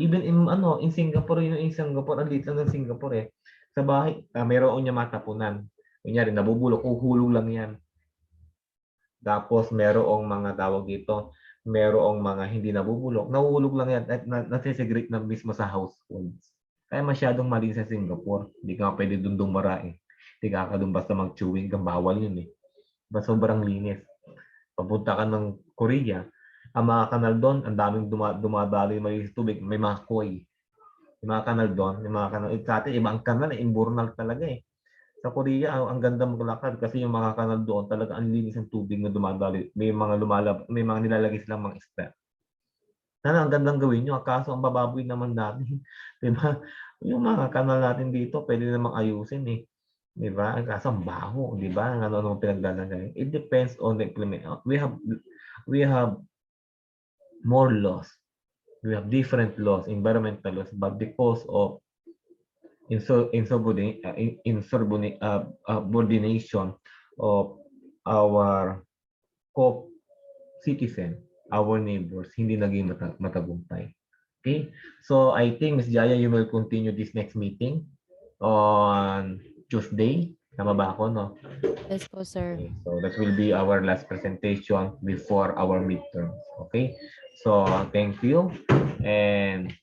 Even in Singapore, in Singapore, ang liit lang ng Singapore eh. Sa bahay, mayroon niya matapunan. Kunyari, nabubulok, uhulog lang yan. Tapos merong mga tawag dito, merong mga hindi nabubulok. Nahuhulog lang yan at nasisegregate na mismo sa households. Kaya masyadong mali sa Singapore. Hindi ka pwede doon dumarain. Hindi ka doon basta mag-chewing ka. Bawal yun eh. Basta sobrang linis. Papunta ka ng Korea, ang mga kanal doon, ang daming dumadali may tubig, may mga koi. Yung mga kanal doon, yung mga kanal. Sa atin, ibang kanal, imburnal talaga eh. Sa Korea, ang ganda maglakad kasi yung mga kanal doon talaga ang linis ng tubig na dumadali. May mga nilalagay silang mga isda. Sana ang gandang gawin nyo, kaso ang bababoy naman natin. Diba? Yung mga kanal natin dito, pwede namang ayusin eh. Diba? Kaso ang baho, diba? Ang ano pinaglalagay. It depends on the implement. We have more laws. We have different laws, environmental laws, but because of insubordination of our co-citizen, our neighbors, hindi naging matagumpay. Okay? So I think, Ms. Jaya, you will continue this next meeting on Tuesday. Tama ba ako, no? Yes po, sir. Okay. So that will be our last presentation before our midterms. Okay? So thank you. And